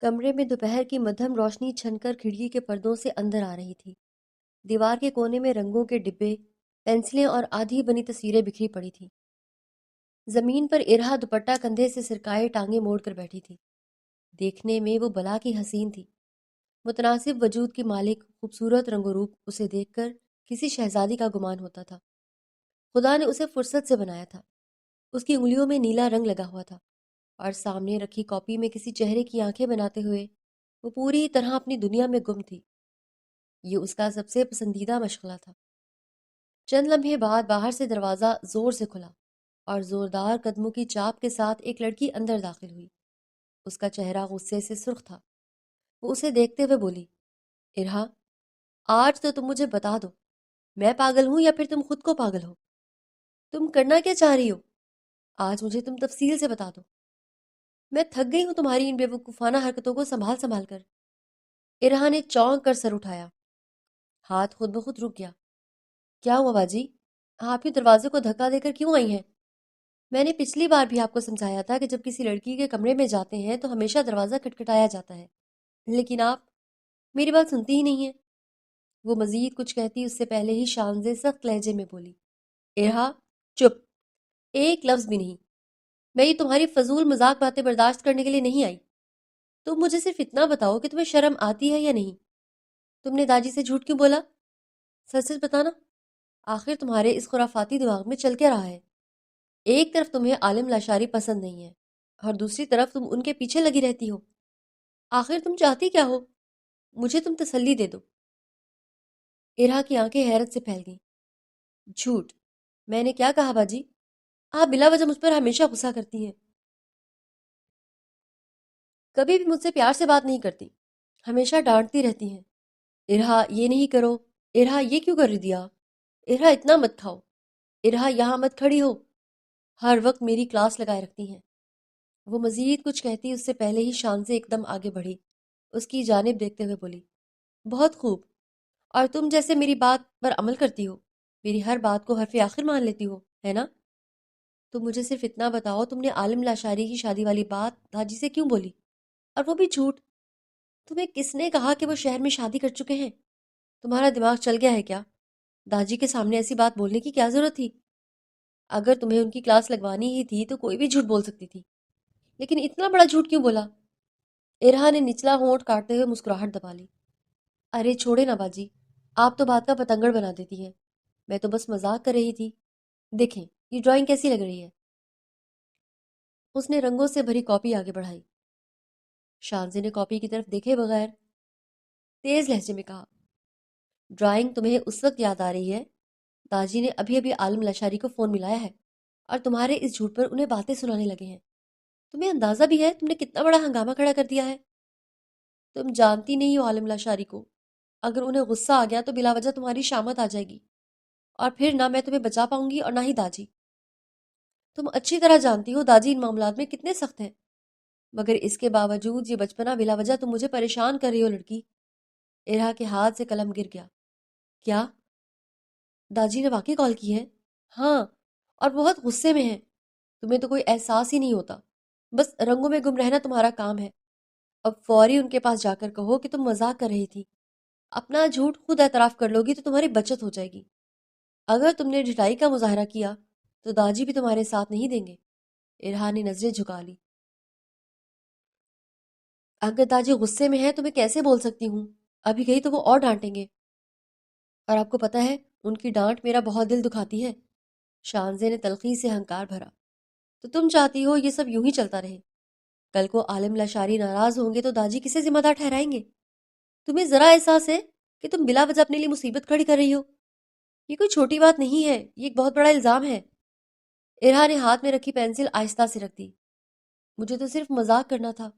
کمرے میں دوپہر کی مدھم روشنی چھن کر کھڑکی کے پردوں سے اندر آ رہی تھی۔ دیوار کے کونے میں رنگوں کے ڈبے، پینسلیں اور آدھی بنی تصویریں بکھری پڑی تھیں۔ زمین پر ارہا دوپٹہ کندھے سے سرکائے ٹانگیں موڑ کر بیٹھی تھی۔ دیکھنے میں وہ بلا کی حسین تھی، متناسب وجود کی مالک، خوبصورت رنگ و روپ۔ اسے دیکھ کر کسی شہزادی کا گمان ہوتا تھا۔ خدا نے اسے فرصت سے بنایا تھا۔ اس کی انگلیوں میں نیلا رنگ لگا ہوا تھا، اور سامنے رکھی کاپی میں کسی چہرے کی آنکھیں بناتے ہوئے وہ پوری طرح اپنی دنیا میں گم تھی۔ یہ اس کا سب سے پسندیدہ مشغلہ تھا۔ چند لمحے بعد باہر سے دروازہ زور سے کھلا اور زوردار قدموں کی چاپ کے ساتھ ایک لڑکی اندر داخل ہوئی۔ اس کا چہرہ غصے سے سرخ تھا۔ وہ اسے دیکھتے ہوئے بولی، ارہا، آج تو تم مجھے بتا دو، میں پاگل ہوں یا پھر تم خود کو پاگل ہو؟ تم کرنا کیا چاہ رہی ہو؟ آج مجھے تم تفصیل سے بتا دو۔ میں تھک گئی ہوں تمہاری ان بیوقوفانہ حرکتوں کو سنبھال سنبھال کر۔ ارہا نے چونک کر سر اٹھایا۔ ہاتھ خود بخود رک گیا۔ کیا ہوا باجی؟ آپ ہی دروازے کو دھکا دے کر کیوں آئی ہیں؟ میں نے پچھلی بار بھی آپ کو سمجھایا تھا کہ جب کسی لڑکی کے کمرے میں جاتے ہیں تو ہمیشہ دروازہ کھٹکھٹایا جاتا ہے، لیکن آپ میری بات سنتی ہی نہیں ہیں۔ وہ مزید کچھ کہتی اس سے پہلے ہی شانزے سخت لہجے میں بولی، ارہا، چپ! ایک لفظ بھی نہیں۔ میں یہ تمہاری فضول مذاق باتیں برداشت کرنے کے لیے نہیں آئی۔ تم مجھے صرف اتنا بتاؤ کہ تمہیں شرم آتی ہے یا نہیں؟ تم نے داجی سے جھوٹ کیوں بولا؟ سچ سچ بتانا، آخر تمہارے اس خرافاتی دماغ میں چل کیا رہا ہے؟ ایک طرف تمہیں عالم لاشاری پسند نہیں ہے، اور دوسری طرف تم ان کے پیچھے لگی رہتی ہو۔ آخر تم چاہتی کیا ہو؟ مجھے تم تسلی دے دو۔ ارہا کی آنکھیں حیرت سے پھیل گئیں۔ جھوٹ؟ میں نے کیا کہا باجی؟ آپ بلا وجہ مجھ پر ہمیشہ غصہ کرتی ہیں، کبھی بھی مجھ سے پیار سے بات نہیں کرتی، ہمیشہ ڈانٹتی رہتی ہیں۔ ارہا، یہ نہیں کرو۔ ارہا، یہ کیوں کر دیا؟ ارہا، اتنا مت کھاؤ۔ ارہا، یہاں مت کھڑی ہو۔ ہر وقت میری کلاس لگائے رکھتی ہیں۔ وہ مزید کچھ کہتی اس سے پہلے ہی شان سے ایک دم آگے بڑھی، اس کی جانب دیکھتے ہوئے بولی، بہت خوب، اور تم جیسے میری بات پر عمل کرتی ہو، میری ہر بات کو حرف آخر مان لیتی ہو، ہے نا؟ تم مجھے صرف اتنا بتاؤ، تم نے عالم لاشاری کی شادی والی بات داجی سے کیوں بولی؟ اور وہ بھی جھوٹ؟ تمہیں کس نے کہا کہ وہ شہر میں شادی کر چکے ہیں؟ تمہارا دماغ چل گیا ہے کیا؟ داجی کے سامنے ایسی بات بولنے کی کیا ضرورت تھی؟ اگر تمہیں ان کی کلاس لگوانی ہی تھی تو کوئی بھی جھوٹ بول سکتی تھی، لیکن اتنا بڑا جھوٹ کیوں بولا؟ ارہا نے نچلا ہونٹ کاٹتے ہوئے مسکراہٹ دبا لی۔ ارے چھوڑے نا باجی، آپ تو بات کا پتنگڑ بنا دیتی ہیں۔ میں تو بس مذاق کر رہی تھی۔ دیکھیں، یہ ڈرائنگ کیسی لگ رہی ہے؟ اس نے رنگوں سے بھری کاپی آگے بڑھائی۔ شانزے نے کاپی کی طرف دیکھے بغیر تیز لہجے میں کہا، ڈرائنگ تمہیں اس وقت یاد آ رہی ہے، داجی نے ابھی ابھی عالم لاشاری کو فون ملایا ہے، اور تمہارے اس جھوٹ پر انہیں باتیں سنانے لگے ہیں۔ تمہیں اندازہ بھی ہے تم نے کتنا بڑا ہنگامہ کھڑا کر دیا ہے؟ تم جانتی نہیں ہو عالم لاشاری کو، اگر انہیں غصہ آ گیا تو بلا وجہ تمہاری شامت آ جائے گی، اور پھر نہ میں تمہیں بچا پاؤں گی اور نہ ہی داجی۔ تم اچھی طرح جانتی ہو داجی ان معاملات میں کتنے سخت ہیں، مگر اس کے باوجود یہ بچپنا بلا وجہ تم مجھے پریشان کر رہی ہو لڑکی۔ ارہا کے ہاتھ سے قلم گر گیا۔ کیا؟ داجی نے واقعی کال کی ہے؟ ہاں، اور بہت غصے میں ہے۔ تمہیں تو کوئی احساس ہی نہیں ہوتا، بس رنگوں میں گم رہنا تمہارا کام ہے۔ اب فوری ان کے پاس جا کر کہو کہ تم مذاق کر رہی تھی۔ اپنا جھوٹ خود اعتراف کر لو گی تو تمہاری بچت ہو جائے گی۔ اگر تم نے ڈھٹائی کا مظاہرہ کیا تو داجی بھی تمہارے ساتھ نہیں دیں گے۔ ارہا نے نظریں جھکا لی۔ اگر داجی غصے میں ہے تو میں کیسے بول سکتی ہوں؟ ابھی گئی تو وہ اور ڈانٹیں گے، اور آپ کو پتہ ہے ان کی ڈانٹ میرا بہت دل دکھاتی ہے۔ شانزے نے تلخی سے ہنکار بھرا۔ تو تم چاہتی ہو یہ سب یوں ہی چلتا رہے؟ کل کو عالم لاشاری ناراض ہوں گے تو داجی کسے ذمہ دار ٹھہرائیں گے؟ تمہیں ذرا احساس ہے کہ تم بلا وجہ اپنے لیے مصیبت کھڑی کر رہی ہو؟ یہ کوئی چھوٹی بات نہیں ہے، یہ ایک بہت بڑا الزام ہے۔ ارہا نے ہاتھ میں رکھی پینسل آہستہ سے رکھ دی۔ مجھے تو صرف مذاق کرنا تھا،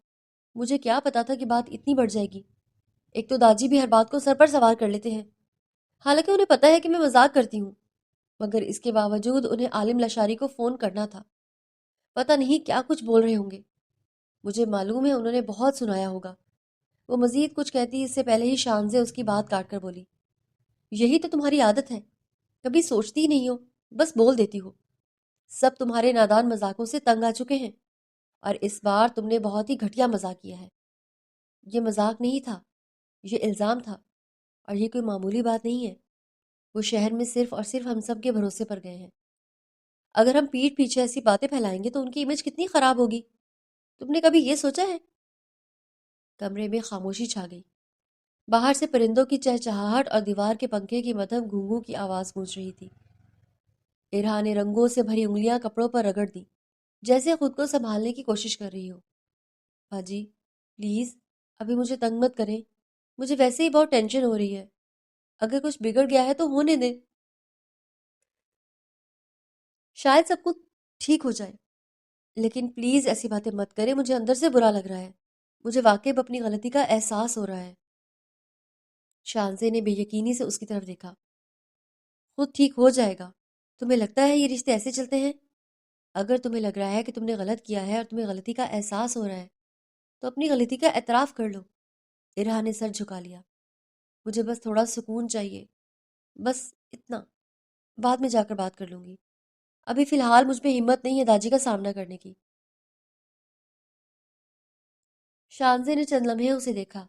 مجھے کیا پتا تھا کہ بات اتنی بڑھ جائے گی۔ ایک تو داجی بھی ہر بات کو سر پر سوار کر لیتے ہیں، حالانکہ انہیں پتہ ہے کہ میں مذاق کرتی ہوں، مگر اس کے باوجود انہیں عالم لاشاری کو فون کرنا تھا۔ پتہ نہیں کیا کچھ بول رہے ہوں گے، مجھے معلوم ہے انہوں نے بہت سنایا ہوگا۔ وہ مزید کچھ کہتی اس سے پہلے ہی شانزے اس کی بات کاٹ کر بولی، یہی تو تمہاری عادت ہے، کبھی سوچتی ہی نہیں ہو، بس بول دیتی ہو۔ سب تمہارے نادان مذاقوں سے تنگ آ چکے ہیں، اور اس بار تم نے بہت ہی گھٹیا مذاق کیا ہے۔ یہ مذاق نہیں تھا، یہ الزام تھا، اور یہ کوئی معمولی بات نہیں ہے۔ وہ شہر میں صرف اور صرف ہم سب کے بھروسے پر گئے ہیں۔ اگر ہم پیٹھ پیچھے ایسی باتیں پھیلائیں گے تو ان کی امیج کتنی خراب ہوگی، تم نے کبھی یہ سوچا ہے؟ کمرے میں خاموشی چھا گئی۔ باہر سے پرندوں کی چہچہاہٹ اور دیوار کے پنکھے کی مدھم گھونگھوں کی آواز گونج رہی تھی۔ ارہا نے رنگوں سے بھری انگلیاں کپڑوں پر رگڑ دی، جیسے خود کو سنبھالنے کی کوشش کر رہی ہو۔ باجی پلیز ابھی مجھے تنگ مت کریں، مجھے ویسے ہی بہت ٹینشن ہو رہی ہے۔ اگر کچھ بگڑ گیا ہے تو ہونے دیں، شاید سب کچھ ٹھیک ہو جائے، لیکن پلیز ایسی باتیں مت کریں، مجھے اندر سے برا لگ رہا ہے، مجھے واقعی اب اپنی غلطی کا احساس ہو رہا ہے۔ شانزے نے بے یقینی سے اس کی طرف دیکھا۔ خود ٹھیک ہو جائے گا، تمہیں لگتا ہے یہ رشتے ایسے چلتے ہیں؟ اگر تمہیں لگ رہا ہے کہ تم نے غلط کیا ہے اور تمہیں غلطی کا احساس ہو رہا ہے تو اپنی غلطی کا اعتراف کر لو۔ ارہا نے سر جھکا لیا۔ مجھے بس تھوڑا سکون چاہیے، بس اتنا، بعد میں جا کر بات کر لوں گی، ابھی فی الحال مجھ میں ہمت نہیں ہے داجی کا سامنا کرنے کی۔ شانزے نے چند لمحے اسے دیکھا،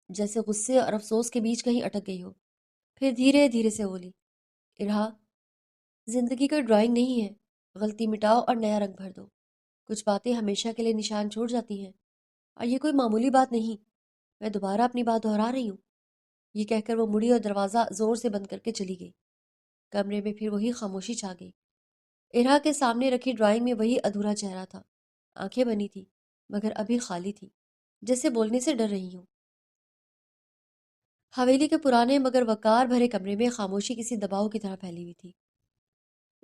جیسے غصے اور افسوس کے بیچ کہیں اٹک گئی ہو، پھر دھیرے دھیرے سے بولی، ارہا زندگی کوئی ڈرائنگ نہیں ہے، غلطی مٹاؤ اور نیا رنگ بھر دو۔ کچھ باتیں ہمیشہ کے لیے نشان چھوڑ جاتی ہیں، اور یہ کوئی معمولی بات نہیں۔ میں دوبارہ اپنی بات دہرا رہی ہوں۔ یہ کہہ کر وہ مڑی اور دروازہ زور سے بند کر کے چلی گئی۔ کمرے میں پھر وہی خاموشی چھا گئی۔ ارہا کے سامنے رکھی ڈرائنگ میں وہی ادھورا چہرہ تھا، آنکھیں بنی تھی مگر ابھی خالی تھی، جیسے بولنے سے ڈر رہی ہوں۔ حویلی کے پرانے مگر وقار بھرے کمرے میں خاموشی کسی دباؤ کی طرح پھیلی ہوئی تھی۔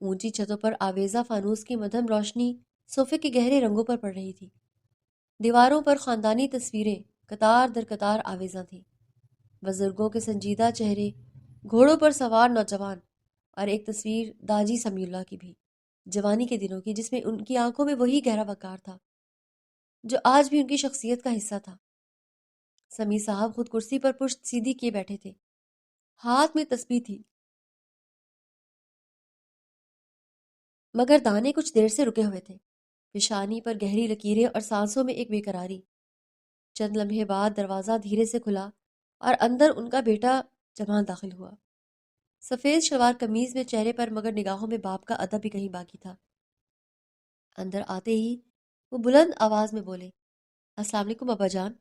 اونچی چھتوں پر آویزہ فانوس کی مدھم روشنی صوفے کے گہرے رنگوں پر پڑ رہی تھی۔ دیواروں پر خاندانی تصویریں قطار در قطار آویزاں تھیں، بزرگوں کے سنجیدہ چہرے، گھوڑوں پر سوار نوجوان، اور ایک تصویر داجی سمیع اللہ کی بھی، جوانی کے دنوں کی، جس میں ان کی آنکھوں میں وہی گہرا وقار تھا جو آج بھی ان کی شخصیت کا حصہ تھا۔ سمیع صاحب خود کرسی پر پشت سیدھی کیے بیٹھے تھے، ہاتھ میں تسبیح تھی، مگر دانے کچھ دیر سے رکے ہوئے تھے، پیشانی پر گہری لکیریں اور سانسوں میں ایک بے قراری۔ چند لمحے بعد دروازہ دھیرے سے کھلا اور اندر ان کا بیٹا جمال داخل ہوا۔ سفید شلوار قمیض میں، چہرے پر مگر نگاہوں میں باپ کا ادب بھی کہیں باقی تھا۔ اندر آتے ہی وہ بلند آواز میں بولے، السلام علیکم ابا جان۔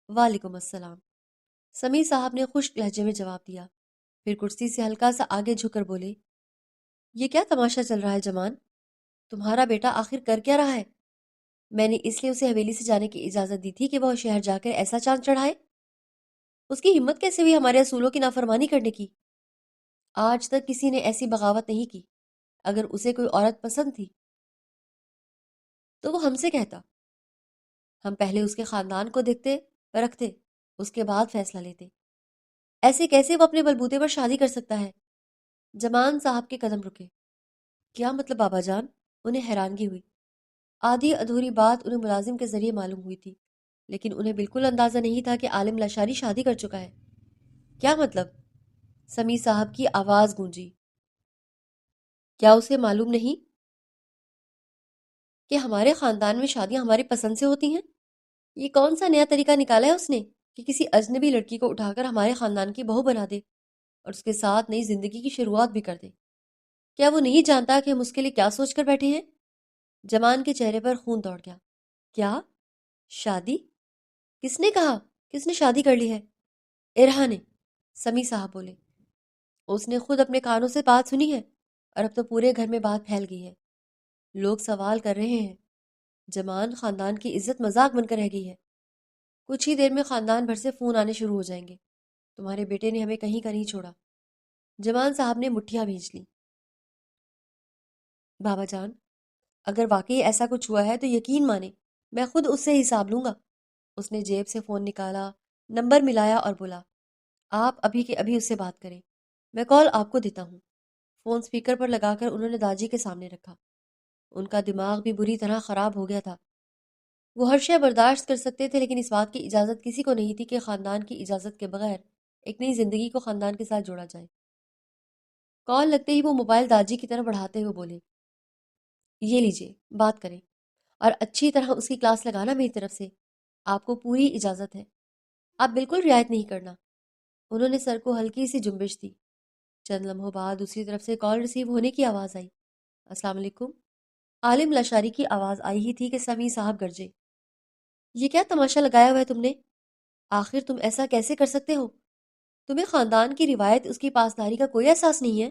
وعلیکم السلام، سمیع صاحب نے خشک لہجے میں جواب دیا، پھر کرسی سے ہلکا سا آگے جھک کر بولے، یہ کیا تماشا چل رہا ہے جمان؟ تمہارا بیٹا آخر کر کیا رہا ہے؟ میں نے اس لیے اسے حویلی سے جانے کی اجازت دی تھی کہ وہ شہر جا کر ایسا چاند چڑھائے۔ اس کی ہمت کیسے ہوئی ہمارے اصولوں کی نافرمانی کرنے کی؟ آج تک کسی نے ایسی بغاوت نہیں کی۔ اگر اسے کوئی عورت پسند تھی تو وہ ہم سے کہتا، ہم پہلے اس کے خاندان کو دیکھتے، پرکھتے، اس کے بعد فیصلہ لیتے۔ ایسے کیسے وہ اپنے بلبوتے پر شادی کر سکتا ہے؟ جمان صاحب کے قدم رکے۔ کیا مطلب بابا جان؟ انہیں حیرانگی ہوئی۔ آدھی ادھوری بات انہیں ملازم کے ذریعے معلوم ہوئی تھی، لیکن انہیں بالکل اندازہ نہیں تھا کہ عالم لاشاری شادی کر چکا ہے۔ کیا مطلب؟ سمیع صاحب کی آواز گونجی۔ کیا اسے معلوم نہیں کہ ہمارے خاندان میں شادیاں ہماری پسند سے ہوتی ہیں؟ یہ کون سا نیا طریقہ نکالا ہے اس نے کہ کسی اجنبی لڑکی کو اٹھا کر ہمارے خاندان کی بہو بنا دے اور اس کے ساتھ نئی زندگی کی شروعات بھی کر دے؟ کیا وہ نہیں جانتا کہ ہم اس کے لیے کیا سوچ کر بیٹھے ہیں؟ جمان کے چہرے پر خون دوڑ گیا۔ کیا؟ شادی؟ کس نے کہا؟ کس نے شادی کر لی ہے؟ ارہا نے، سمیع صاحب بولے۔ اس نے خود اپنے کانوں سے بات سنی ہے اور اب تو پورے گھر میں بات پھیل گئی ہے۔ لوگ سوال کر رہے ہیں۔ جمان خاندان کی عزت مذاق بن کر رہ گئی ہے۔ کچھ ہی دیر میں خاندان بھر سے فون آنے شروع ہو جائیں گے۔ تمہارے بیٹے نے ہمیں کہیں کا نہیں چھوڑا۔ جمان صاحب نے مٹھیاں بھیج لی۔ بابا جان، اگر واقعی ایسا کچھ ہوا ہے تو یقین مانے میں خود اس سے حساب لوں گا۔ اس نے جیب سے فون نکالا، نمبر ملایا اور بولا، آپ ابھی کے ابھی اس سے بات کریں، میں کال آپ کو دیتا ہوں۔ فون سپیکر پر لگا کر انہوں نے داجی کے سامنے رکھا۔ ان کا دماغ بھی بری طرح خراب ہو گیا تھا۔ وہ ہر شے برداشت کر سکتے تھے، لیکن اس بات کی اجازت کسی کو نہیں تھی کہ خاندان کی اجازت کے بغیر ایک نئی زندگی کو خاندان کے ساتھ جوڑا جائے۔ کال لگتے ہی وہ موبائل داجی کی طرف بڑھاتے ہوئے بولے، یہ لیجئے، بات کریں، اور اچھی طرح اس کی کلاس لگانا میری طرف سے۔ آپ کو پوری اجازت ہے، آپ بالکل رعایت نہیں کرنا۔ انہوں نے سر کو ہلکی سی جنبش دی۔ چند لمحوں بعد دوسری طرف سے کال ریسیو ہونے کی آواز آئی۔ السلام علیکم۔ عالم لاشاری کی آواز آئی ہی تھی کہ سمیع صاحب گرجے۔ یہ کیا تماشا لگایا ہوا ہے تم نے؟ آخر تم ایسا کیسے کر سکتے ہو؟ تمہیں خاندان کی روایت، اس کی پاسداری کا کوئی احساس نہیں ہے؟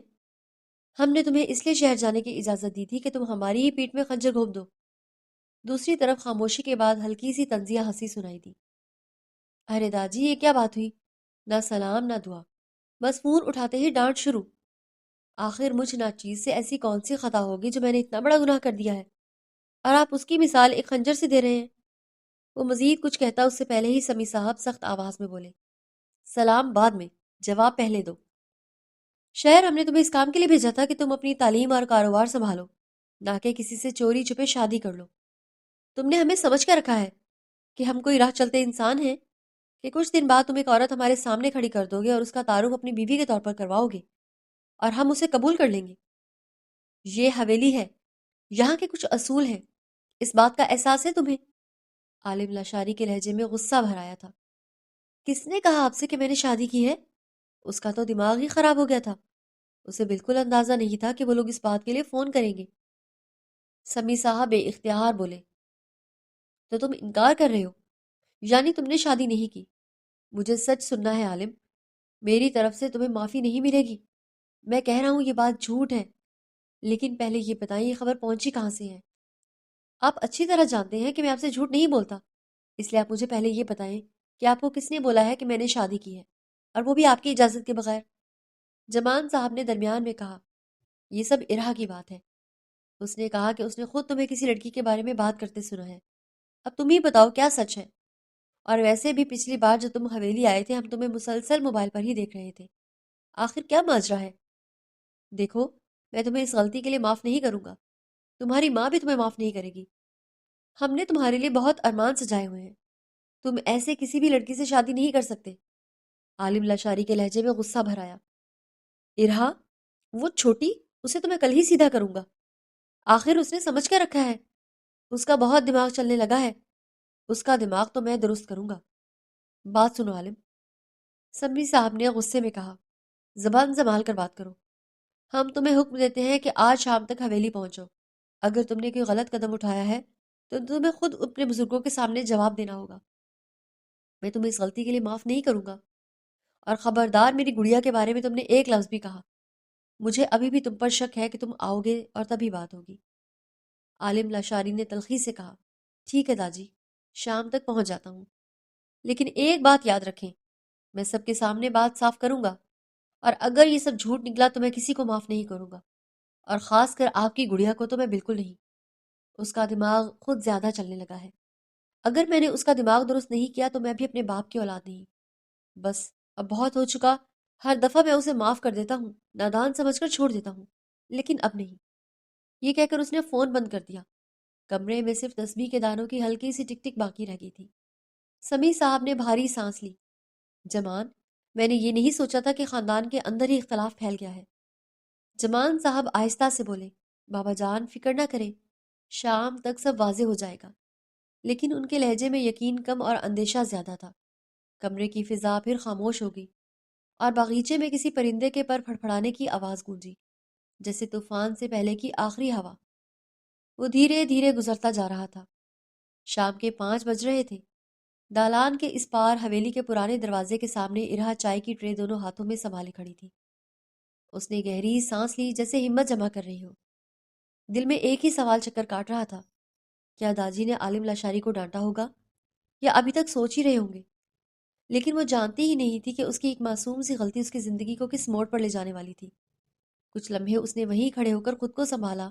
ہم نے تمہیں اس لیے شہر جانے کی اجازت دی تھی کہ تم ہماری ہی پیٹ میں خنجر گھونپ دو۔ دوسری طرف خاموشی کے بعد ہلکی سی طنزیہ ہنسی سنائی دی۔ ارے داجی، یہ کیا بات ہوئی؟ نہ سلام نہ دعا، بس فون اٹھاتے ہی ڈانٹ شروع۔ آخر مجھ ناچیز سے ایسی کون سی خطا ہوگی جو میں نے اتنا بڑا گناہ کر دیا ہے، اور آپ اس کی مثال ایک خنجر سے دے رہے ہیں؟ وہ مزید کچھ کہتا اس سے پہلے ہی سمیع صاحب سخت آواز میں بولے، سلام بعد میں، جواب پہلے دو۔ شہر ہم نے تمہیں اس کام کے لیے بھیجا تھا کہ تم اپنی تعلیم اور کاروبار سنبھالو، نہ کہ کسی سے چوری چھپے شادی کر لو۔ تم نے ہمیں سمجھ کر رکھا ہے کہ ہم کوئی راہ چلتے انسان ہیں، کہ کچھ دن بعد تم ایک عورت ہمارے سامنے کھڑی کر دو گے اور اس کا تعارف اپنی بیوی کے طور پر کرواؤ گے، اور ہم اسے قبول کر لیں گے۔ یہ حویلی ہے، یہاں کے کچھ اصول ہیں، اس بات کا احساس ہے تمہیں؟ عالم لاشاری کے لہجے میں غصہ بھر آیا تھا۔ کس نے کہا آپ سے کہ میں نے شادی کی ہے؟ اس کا تو دماغ ہی خراب ہو گیا تھا، اسے بالکل اندازہ نہیں تھا کہ وہ لوگ اس بات کے لیے فون کریں گے۔ سمیع صاحب بے اختیار بولے، تو تم انکار کر رہے ہو؟ یعنی تم نے شادی نہیں کی؟ مجھے سچ سننا ہے عالم، میری طرف سے تمہیں معافی نہیں ملے گی۔ میں کہہ رہا ہوں یہ بات جھوٹ ہے، لیکن پہلے یہ بتائیں یہ خبر پہنچی کہاں سے ہے؟ آپ اچھی طرح جانتے ہیں کہ میں آپ سے جھوٹ نہیں بولتا، اس لیے آپ مجھے پہلے یہ بتائیں کہ آپ کو کس نے بولا ہے کہ میں نے شادی کی ہے، اور وہ بھی آپ کی اجازت کے بغیر؟ جمان صاحب نے درمیان میں کہا، یہ سب ارہا کی بات ہے۔ اس نے کہا کہ اس نے خود تمہیں کسی لڑکی کے بارے میں بات کرتے سنا ہے۔ اب تم ہی بتاؤ کیا سچ ہے؟ اور ویسے بھی پچھلی بار جب تم حویلی آئے تھے ہم تمہیں مسلسل موبائل پر ہی دیکھ رہے تھے۔ آخر کیا ماجرا ہے؟ دیکھو، میں تمہیں اس غلطی کے لیے معاف نہیں کروں گا، تمہاری ماں بھی تمہیں معاف نہیں کرے گی۔ ہم نے تمہارے لیے بہت ارمان سجائے ہوئے ہیں، تم ایسے کسی بھی لڑکی سے شادی نہیں کر سکتے۔ عالم لاشاری کے لہجے میں غصہ بھر آیا۔ ارہا، وہ چھوٹی، اسے تو میں کل ہی سیدھا کروں گا۔ آخر اس نے سمجھ کر رکھا ہے، اس کا بہت دماغ چلنے لگا ہے، اس کا دماغ تو میں درست کروں گا۔ بات سنو عالم، سمیع صاحب نے غصے میں کہا، زبان سنبھال کر بات کرو۔ ہم تمہیں حکم دیتے ہیں کہ آج شام تک حویلی پہنچو۔ اگر تم نے کوئی غلط قدم اٹھایا ہے تو تمہیں خود اپنے بزرگوں کے سامنے جواب دینا ہوگا۔ میں تمہیں اس غلطی کے لیے معاف نہیں کروں گا، اور خبردار میری گڑیا کے بارے میں تم نے ایک لفظ بھی کہا، مجھے ابھی بھی تم پر شک ہے کہ تم آؤ گے اور تبھی بات ہوگی۔ عالم لاشاری نے تلخی سے کہا، ٹھیک ہے داجی، شام تک پہنچ جاتا ہوں، لیکن ایک بات یاد رکھیں، میں سب کے سامنے بات صاف کروں گا، اور اگر یہ سب جھوٹ نکلا تو میں کسی کو معاف نہیں کروں گا، اور خاص کر آپ کی گڑیا کو تو میں بالکل نہیں۔ اس کا دماغ خود زیادہ چلنے لگا ہے، اگر میں نے اس کا دماغ درست نہیں کیا تو میں بھی اپنے باپ کی اولاد نہیں۔ بس اب بہت ہو چکا، ہر دفعہ میں اسے معاف کر دیتا ہوں، نادان سمجھ کر چھوڑ دیتا ہوں، لیکن اب نہیں۔ یہ کہہ کر اس نے فون بند کر دیا۔ کمرے میں صرف تسبیح کے دانوں کی ہلکی سی ٹک ٹک باقی رہ گئی تھی۔ سمیع صاحب نے بھاری سانس لی۔ جمان، میں نے یہ نہیں سوچا تھا کہ خاندان کے اندر ہی اختلاف پھیل گیا ہے۔ جمان صاحب آہستہ سے بولے، بابا جان فکر نہ کریں، شام تک سب واضح ہو جائے گا۔ لیکن ان کے لہجے میں یقین کم اور اندیشہ زیادہ تھا۔ کمرے کی فضا پھر خاموش ہو گئی، اور باغیچے میں کسی پرندے کے پر پھڑپھڑانے کی آواز گونجی، جیسے طوفان سے پہلے کی آخری ہوا۔ وہ دھیرے دھیرے گزرتا جا رہا تھا۔ شام کے 5 بج رہے تھے۔ دالان کے اس پار حویلی کے پرانے دروازے کے سامنے ارہا چائے کی ٹرے دونوں ہاتھوں میں سنبھالے کھڑی تھی۔ اس نے گہری سانس لی جیسے ہمت جمع کر رہی ہو۔ دل میں ایک ہی سوال چکر کاٹ رہا تھا، کیا داجی نے عالم لاشاری کو ڈانٹا ہوگا، یا ابھی تک سوچ ہی رہے ہوں گے؟ لیکن وہ جانتی ہی نہیں تھی کہ اس کی ایک معصوم سی غلطی اس کی زندگی کو کس موڑ پر لے جانے والی تھی۔ کچھ لمحے اس نے وہیں کھڑے ہو کر خود کو سنبھالا،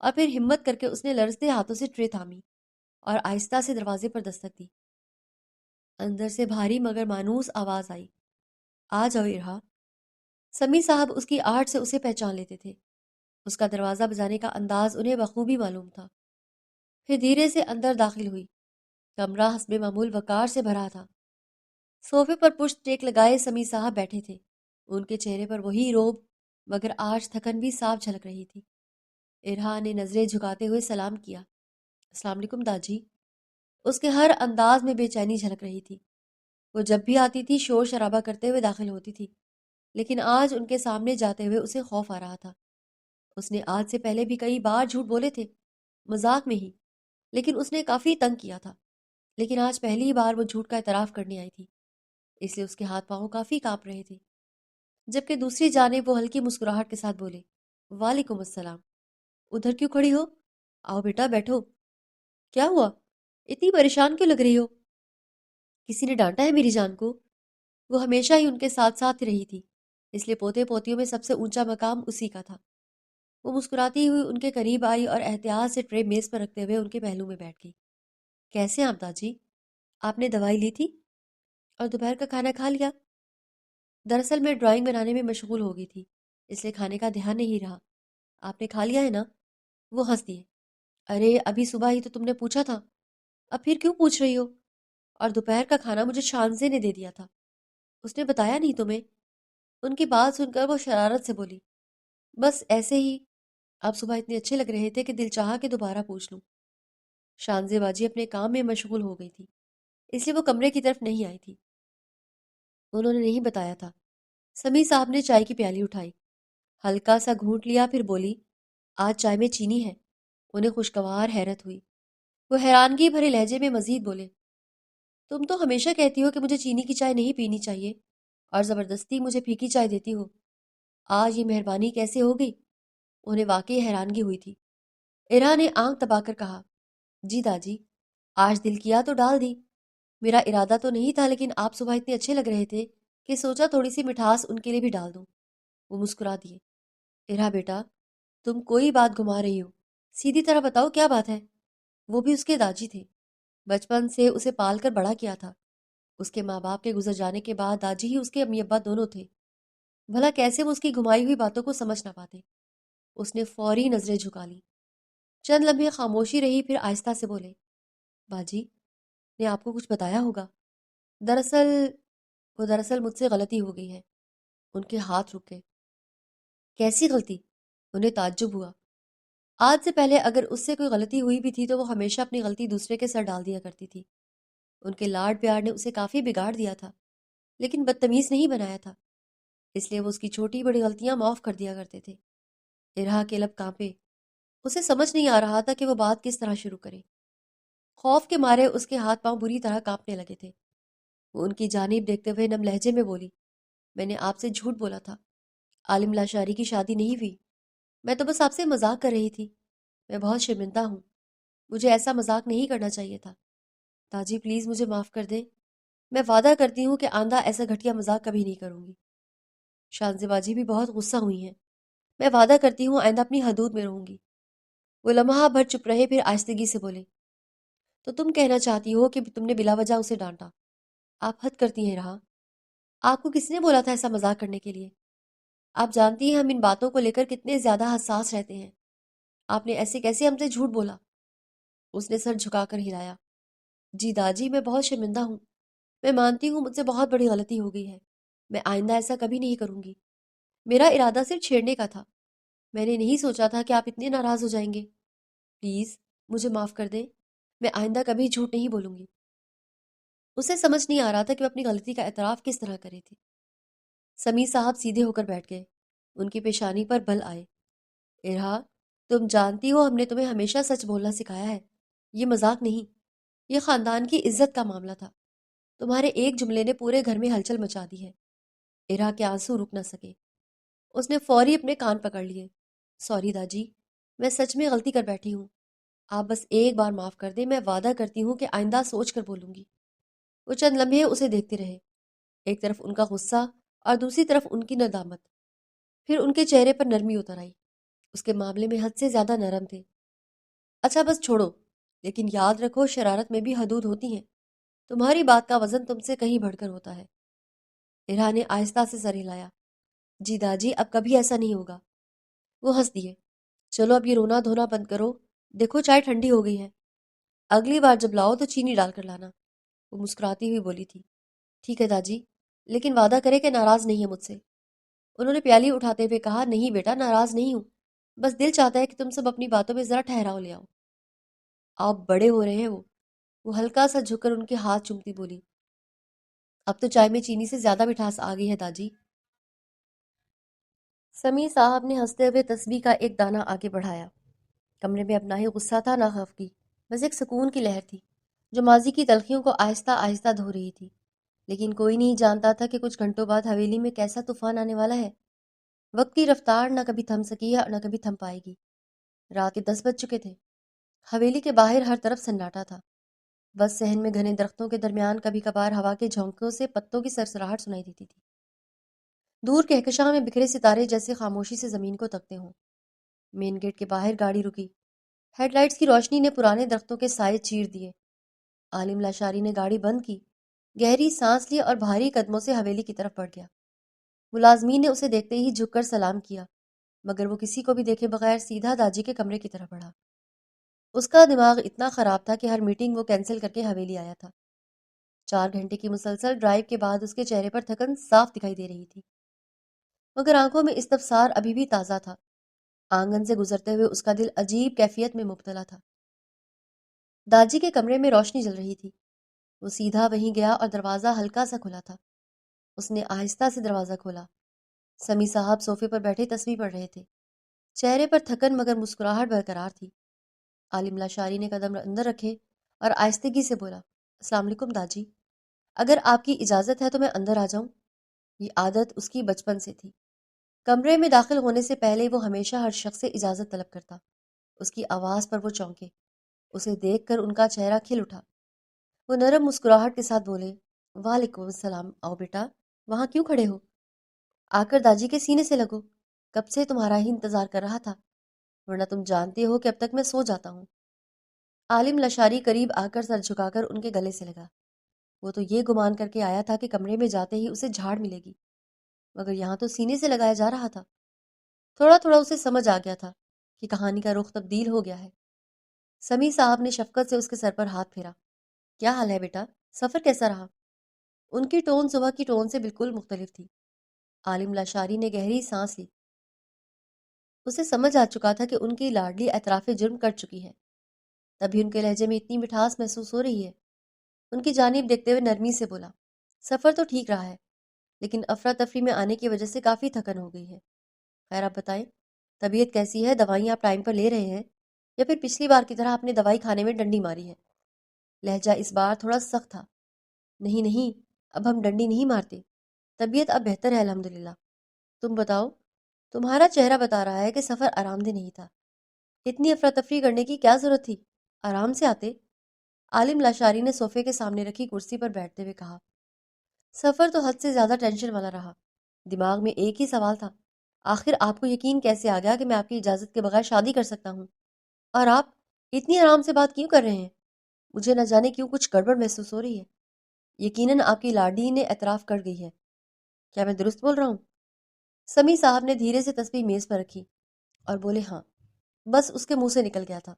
اور پھر ہمت کر کے اس نے لرزتے ہاتھوں سے ٹرے تھامی اور آہستہ سے دروازے پر دستک دی۔ اندر سے بھاری مگر مانوس آواز آئی، آ جاؤ ارہا۔ سمیع صاحب اس کی آہٹ سے اسے پہچان لیتے تھے۔ اس کا دروازہ بجانے کا انداز انہیں بخوبی معلوم تھا۔ پھر دھیرے سے اندر داخل ہوئی۔ کمرہ حسب معمول وقار سے بھرا تھا۔ صوفے پر پشت ٹیک لگائے سمیع صاحب بیٹھے تھے، ان کے چہرے پر وہی روب، مگر آج تھکن بھی صاف جھلک رہی تھی۔ ارہا نے نظریں جھکاتے ہوئے سلام کیا، السلام علیکم داجی۔ اس کے ہر انداز میں بے چینی جھلک رہی تھی۔ وہ جب بھی آتی تھی شور شرابہ کرتے ہوئے داخل ہوتی تھی، لیکن آج ان کے سامنے جاتے ہوئے اسے خوف آ رہا تھا۔ اس نے آج سے پہلے بھی کئی بار جھوٹ بولے تھے، مذاق میں ہی، لیکن اس نے کافی تنگ کیا تھا۔ لیکن آج پہلی بار وہ جھوٹ کا اعتراف کرنے آئی تھی، اس لیے اس کے ہاتھ پاؤں کافی کانپ رہے تھے۔ جبکہ دوسری جانب وہ ہلکی مسکراہٹ کے ساتھ بولے، وعلیکم السلام، ادھر کیوں کھڑی ہو؟ آؤ بیٹا بیٹھو۔ کیا ہوا؟ اتنی پریشان کیوں لگ رہی ہو؟ کسی نے ڈانٹا ہے میری جان کو؟ وہ ہمیشہ ہی ان کے ساتھ ساتھ رہی تھی، اس لیے پوتے پوتیوں میں سب سے اونچا مقام اسی کا تھا۔ وہ مسکراتی ہوئی ان کے قریب آئی اور احتیاط سے ٹرے میز پر رکھتے ہوئے ان کے پہلو میں بیٹھ گئی۔ کیسے ہیں آپ داجی؟ آپ نے دوائی لی تھی اور دوپہر کا کھانا کھا لیا؟ دراصل میں ڈرائنگ بنانے میں مشغول ہو گئی تھی، اس لیے کھانے کا دھیان نہیں رہا۔ آپ نے کھا لیا ہے نا؟ وہ ہنس دیے۔ ارے ابھی صبح ہی تو تم نے پوچھا تھا، اب پھر کیوں پوچھ رہی ہو؟ اور دوپہر کا کھانا مجھے شانزے نے دے دیا تھا، اس نے بتایا نہیں تمہیں؟ ان کی بات سن کر وہ شرارت سے بولی، بس ایسے ہی، آپ صبح اتنے اچھے لگ رہے تھے کہ دل چاہا کہ دوبارہ پوچھ لوں۔ شانزے باجی اپنے کام میں مشغول ہو گئی تھی، اس لیے وہ کمرے کی طرف نہیں آئی تھی۔ انہوں نے نہیں بتایا تھا۔ سمیع صاحب نے چائے کی پیالی اٹھائی، ہلکا سا گھونٹ لیا، پھر بولی، آج چائے میں چینی ہے۔ انہیں خوشگوار حیرت ہوئی۔ وہ حیرانگی بھرے لہجے میں مزید بولے، تم تو ہمیشہ کہتی ہو کہ مجھے چینی کی چائے نہیں پینی چاہیے اور زبردستی مجھے پھیکی چائے دیتی ہو، آج یہ مہربانی کیسے ہو گئی؟ انہیں واقعی حیرانگی ہوئی تھی۔ ارا نے آنکھ دبا کر کہا، جی داجی، آج دل کیا تو ڈال دی۔ میرا ارادہ تو نہیں تھا، لیکن آپ صبح اتنے اچھے لگ رہے تھے کہ سوچا تھوڑی سی مٹھاس ان کے لیے بھی ڈال دوں۔ وہ مسکرا دیے۔ ارا بیٹا، تم کوئی بات گھما رہی ہو، سیدھی طرح بتاؤ کیا بات ہے؟ وہ بھی اس کے داجی تھے، بچپن سے اسے پال کر بڑا کیا تھا۔ اس کے ماں باپ کے گزر جانے کے بعد داجی ہی اس کے امی ابا دونوں تھے۔ بھلا کیسے وہ اس کی گھمائی ہوئی باتوں کو سمجھ نہ پاتے؟ اس نے فوری نظریں جھکا لی۔ چند لمحے خاموشی رہی، پھر آہستہ سے بولے، باجی نے آپ کو کچھ بتایا ہوگا؟ دراصل دراصل مجھ سے غلطی ہو گئی ہے۔ ان کے ہاتھ رک گئے۔ کیسی غلطی؟ انہیں تعجب ہوا۔ آج سے پہلے اگر اس سے کوئی غلطی ہوئی بھی تھی تو وہ ہمیشہ اپنی غلطی دوسرے کے سر ڈال دیا کرتی تھی۔ ان کے لاڈ پیار نے اسے کافی بگاڑ دیا تھا، لیکن بدتمیز نہیں بنایا تھا، اس لیے وہ اس کی چھوٹی بڑی غلطیاں معاف کر دیا کرتے تھے۔ ارہا کے لب کانپے، اسے سمجھ نہیں آ رہا تھا کہ وہ بات کس طرح شروع کرے۔ خوف کے مارے اس کے ہاتھ پاؤں بری طرح کانپنے لگے تھے۔ وہ ان کی جانب دیکھتے ہوئے نم لہجے میں بولی، میں نے آپ سے جھوٹ بولا تھا، عالم لاشاری کی شادی نہیں ہوئی، میں تو بس آپ سے مذاق کر رہی تھی، میں بہت شرمندہ ہوں، مجھے ایسا مذاق نہیں کرنا چاہیے تھا، تاجی پلیز مجھے معاف کر دیں، میں وعدہ کرتی ہوں کہ آئندہ ایسا گھٹیا مذاق کبھی نہیں کروں گی۔ شانزے باجی بھی بہت غصہ ہوئی ہیں، میں وعدہ کرتی ہوں آئندہ اپنی حدود میں رہوں گی۔ وہ لمحہ بھر چپ رہے، پھر آہستگی سے بولے، تو تم کہنا چاہتی ہو کہ تم نے بلا وجہ اسے ڈانٹا؟ آپ حد کرتی ہیں رہا، آپ کو کس نے بولا تھا ایسا مذاق کرنے کے لیے؟ آپ جانتی ہیں ہم ان باتوں کو لے کر کتنے زیادہ حساس رہتے ہیں، آپ نے ایسے کیسے ہم سے جھوٹ بولا؟ اس نے سر جھکا کر ہلایا، جی داجی میں بہت شرمندہ ہوں، میں مانتی ہوں مجھ سے بہت بڑی غلطی ہو گئی ہے، میں آئندہ ایسا کبھی نہیں کروں گی، میرا ارادہ صرف چھیڑنے کا تھا، میں نے نہیں سوچا تھا کہ آپ اتنے ناراض ہو جائیں گے، پلیز مجھے معاف کر دیں، میں آئندہ کبھی جھوٹ نہیں بولوں گی۔ اسے سمجھ نہیں آ رہا تھا کہ وہ اپنی غلطی کا اعتراف کس طرح کرے تھی۔ سمیع صاحب سیدھے ہو کر بیٹھ گئے، ان کی پیشانی پر بل آئے۔ ارہا، تم جانتی ہو ہم نے تمہیں ہمیشہ سچ بولنا سکھایا ہے، یہ مذاق نہیں، یہ خاندان کی عزت کا معاملہ تھا، تمہارے ایک جملے نے پورے گھر میں ہلچل مچا دی ہے۔ ارہا کے آنسو رک نہ سکے، اس نے فوری اپنے کان پکڑ لیے، سوری داجی، میں سچ میں غلطی کر بیٹھی ہوں، آپ بس ایک بار معاف کر دیں، میں وعدہ کرتی ہوں کہ آئندہ سوچ کر بولوں گی۔ وہ چند لمحے اسے دیکھتے رہے، ایک طرف ان کا غصہ اور دوسری طرف ان کی ندامت، پھر ان کے چہرے پر نرمی اتر آئی، اس کے معاملے میں حد سے زیادہ نرم تھے۔ اچھا بس چھوڑو، لیکن یاد رکھو شرارت میں بھی حدود ہوتی ہیں، تمہاری بات کا وزن تم سے کہیں بڑھ کر ہوتا ہے۔ ارہا نے آہستہ سے سر ہلایا، جی داجی اب کبھی ایسا نہیں ہوگا۔ وہ ہنس دیے، چلو اب یہ رونا دھونا بند کرو، دیکھو چائے ٹھنڈی ہو گئی ہے، اگلی بار جب لاؤ تو چینی ڈال کر لانا۔ وہ مسکراتی ہوئی بولی تھی، ٹھیک ہے داجی، لیکن وعدہ کرے کہ ناراض نہیں ہے مجھ سے۔ انہوں نے پیالی اٹھاتے ہوئے کہا، نہیں بیٹا ناراض نہیں ہوں، بس دل چاہتا ہے کہ تم سب اپنی باتوں میں ذرا ٹھہراؤ لے آؤ۔ آپ بڑے ہو رہے ہیں، وہ وہ ہلکا سا جھک کر ان کے ہاتھ چومتی بولی، اب تو چائے میں چینی سے زیادہ مٹھاس آ گئی ہے داجی۔ سمیع صاحب نے ہنستے ہوئے تسبیح کا ایک دانہ آگے بڑھایا۔ کمرے میں اب نہ ہی غصہ تھا نہ خوف کی، بس ایک سکون کی لہر تھی جو ماضی کی تلخیوں کو آہستہ آہستہ دھو رہی تھی۔ لیکن کوئی نہیں جانتا تھا کہ کچھ گھنٹوں بعد حویلی میں کیسا طوفان آنے والا ہے۔ وقت کی رفتار نہ کبھی تھم سکی ہے اور نہ کبھی تھم پائے گی۔ رات کے 10 بج چکے تھے۔ حویلی کے باہر ہر طرف سناٹا تھا، بس صحن میں گھنے درختوں کے درمیان کبھی کبھار ہوا کے جھونکوں سے پتوں کی سرسراہٹ سنائی دیتی تھی۔ دور کہکشاں میں بکھرے ستارے جیسے خاموشی سے زمین کو تکتے ہوں۔ مین گیٹ کے باہر گاڑی رکی۔ ہیڈ لائٹس کی روشنی نے پرانے درختوں کے سائے چیر دیے۔ عالم لاشاری نے گاڑی بند کی، گہری سانس لی اور بھاری قدموں سے حویلی کی طرف بڑھ گیا۔ ملازمین نے اسے دیکھتے ہی جھک کر سلام کیا، مگر وہ کسی کو بھی دیکھے بغیر سیدھا داجی کے کمرے کی طرف بڑھا۔ اس کا دماغ اتنا خراب تھا کہ ہر میٹنگ وہ کینسل کر کے حویلی آیا تھا۔ 4 گھنٹے کی مسلسل ڈرائیو کے بعد اس کے چہرے پر تھکن صاف دکھائی دے رہی تھی، مگر آنکھوں میں استفسار ابھی بھی تازہ تھا۔ آنگن سے گزرتے ہوئے اس کا دل عجیب کیفیت میں مبتلا تھا۔ داجی کے کمرے میں روشنی جل رہی تھی۔ وہ سیدھا وہیں گیا اور دروازہ ہلکا سا کھلا تھا۔ اس نے آہستہ سے دروازہ کھولا۔ سمیع صاحب صوفے پر بیٹھے تسبیح پڑھ رہے تھے، چہرے پر تھکن مگر مسکراہٹ برقرار تھی۔ عالم لاشاری نے قدم اندر رکھے اور آہستگی سے بولا، السلام علیکم داجی، اگر آپ کی اجازت ہے تو میں اندر آ جاؤں؟ یہ عادت اس کی بچپن سے تھی۔ کمرے میں داخل ہونے سے پہلے وہ ہمیشہ ہر شخص سے اجازت طلب کرتا۔ اس کی آواز پر وہ چونکے۔ اسے دیکھ کر ان کا چہرہ کھل اٹھا۔ وہ نرم مسکراہٹ کے ساتھ بولے، وعلیکم السلام، آؤ بیٹا، وہاں کیوں کھڑے ہو؟ آ کر داجی کے سینے سے لگو، کب سے تمہارا ہی انتظار کر رہا تھا، ورنہ تم جانتے ہو کہ اب تک میں سو جاتا ہوں۔ عالم لشاری قریب آ کر سر جھکا کر ان کے گلے سے لگا۔ وہ تو یہ گمان کر کے آیا تھا کہ کمرے میں جاتے ہی اسے جھاڑ ملے گی، مگر یہاں تو سینے سے لگایا جا رہا تھا۔ تھوڑا تھوڑا اسے سمجھ آ گیا تھا کہ کہانی کا رخ تبدیل ہو گیا ہے۔ سمیع صاحب نے شفقت سے اس کے سر پر ہاتھ پھیرا، کیا حال ہے بیٹا، سفر کیسا رہا؟ ان کی ٹون صبح کی ٹون سے بالکل مختلف تھی۔ عالم لاشاری نے گہری سانس لی۔ اسے سمجھ آ چکا تھا کہ ان کی لاڈلی اعتراف جرم کر چکی ہے، تبھی ان کے لہجے میں اتنی مٹھاس محسوس ہو رہی ہے۔ ان کی جانب دیکھتے ہوئے نرمی سے بولا، سفر تو ٹھیک رہا ہے، لیکن افراتفری میں آنے کی وجہ سے کافی تھکن ہو گئی ہے۔ خیر آپ بتائیں، طبیعت کیسی ہے؟ دوائیں آپ ٹائم پر لے رہے ہیں یا پھر پچھلی بار کی طرح آپ نے دوائی کھانے میں ڈنڈی ماری ہے؟ لہجہ اس بار تھوڑا سخت تھا۔ نہیں نہیں، اب ہم ڈنڈی نہیں مارتے، طبیعت اب بہتر ہے الحمدللہ۔ تم بتاؤ، تمہارا چہرہ بتا رہا ہے کہ سفر آرام دہ نہیں تھا، اتنی افراتفری کرنے کی کیا ضرورت تھی؟ آرام سے آتے۔ عالم لاشاری نے صوفے کے سامنے رکھی کرسی پر بیٹھتے ہوئے کہا، سفر تو حد سے زیادہ ٹینشن والا رہا۔ دماغ میں ایک ہی سوال تھا، آخر آپ کو یقین کیسے آ گیا کہ میں آپ کی اجازت کے بغیر شادی کر سکتا ہوں؟ اور آپ اتنی آرام سے بات کیوں کر رہے ہیں؟ مجھے نہ جانے کیوں کچھ گڑبڑ محسوس ہو رہی ہے۔ یقیناً آپ کی لاڈلی نے اعتراف کر گئی ہے، کیا میں درست بول رہا ہوں؟ سمیع صاحب نے دھیرے سے تسبیح میز پر رکھی اور بولے، ہاں، بس اس کے منہ سے نکل گیا تھا۔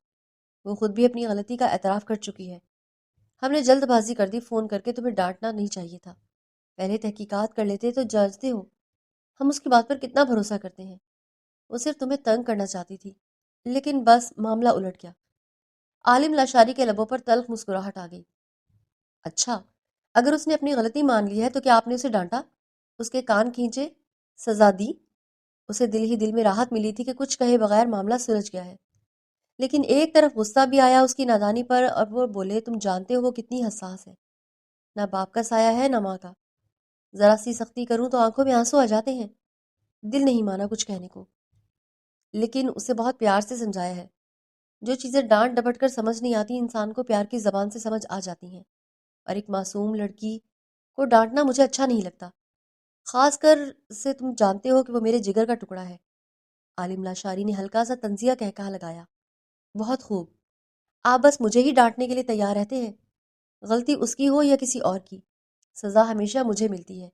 وہ خود بھی اپنی غلطی کا اعتراف کر چکی ہے۔ ہم نے جلد بازی کر دی، فون کر کے تمہیں ڈانٹنا نہیں چاہیے تھا، پہلے تحقیقات کر لیتے تو جانتے ہو ہم اس کی بات پر کتنا بھروسہ کرتے ہیں۔ وہ صرف تمہیں تنگ کرنا چاہتی تھی، لیکن بس معاملہ الٹ گیا۔ عالم لاشاری کے لبوں پر تلخ مسکراہٹ آ گئی۔ اچھا، اگر اس نے اپنی غلطی مان لی ہے تو کیا آپ نے اسے ڈانٹا، اس کے کان کھینچے، سزا دی؟ اسے دل ہی دل میں راحت ملی تھی کہ کچھ کہے بغیر معاملہ سلجھ گیا ہے، لیکن ایک طرف غصہ بھی آیا اس کی نادانی پر، اور وہ بولے، تم جانتے ہو وہ کتنی حساس ہے، نہ باپ کا سایہ ہے نہ ماں کا، ذرا سی سختی کروں تو آنکھوں میں آنسو آ جاتے ہیں۔ دل نہیں مانا کچھ کہنے کو، لیکن اسے بہت پیار سے سمجھایا ہے۔ جو چیزیں ڈانٹ ڈپٹ کر سمجھ نہیں آتی انسان کو پیار کی زبان سے سمجھ آ جاتی ہیں، اور ایک معصوم لڑکی کو ڈانٹنا مجھے اچھا نہیں لگتا، خاص کر سے تم جانتے ہو کہ وہ میرے جگر کا ٹکڑا ہے۔ عالم لاشاری نے ہلکا سا طنزیہ کہا لگایا، بہت خوب، آپ بس مجھے ہی ڈانٹنے کے لیے تیار رہتے ہیں، غلطی اس کی ہو یا کسی اور کی، سزا ہمیشہ مجھے ملتی ہے۔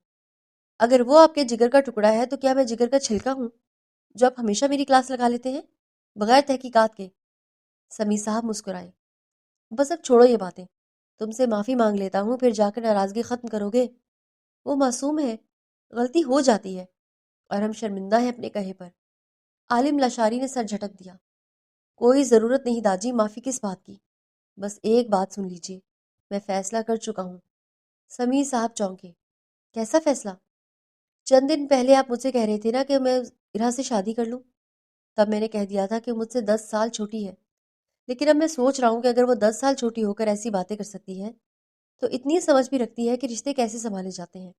اگر وہ آپ کے جگر کا ٹکڑا ہے تو کیا میں جگر کا چھلکا ہوں جو آپ ہمیشہ میری کلاس لگا لیتے ہیں بغیر تحقیقات کے؟ سمیع صاحب مسکرائے، بس اب چھوڑو یہ باتیں، تم سے معافی مانگ لیتا ہوں، پھر جا کر ناراضگی ختم کرو گے؟ وہ معصوم ہے، غلطی ہو جاتی ہے، اور ہم شرمندہ ہیں اپنے کہے پر۔ عالم لاشاری نے سر جھٹک دیا، کوئی ضرورت نہیں داجی معافی کس بات کی، بس ایک بات سن لیجیے، میں فیصلہ کر چکا ہوں۔ سمیع صاحب چونکے۔ کیسا فیصلہ؟ چند دن پہلے آپ مجھ سے کہہ رہے تھے نا کہ میں ارا سے شادی کر لوں۔ تب میں نے کہہ دیا تھا کہ مجھ سے 10 سال چھوٹی ہے، لیکن اب میں سوچ رہا ہوں کہ اگر وہ 10 سال چھوٹی ہو کر ایسی باتیں کر سکتی ہے تو اتنی سمجھ بھی رکھتی ہے کہ رشتے کیسے سنبھالے جاتے ہیں۔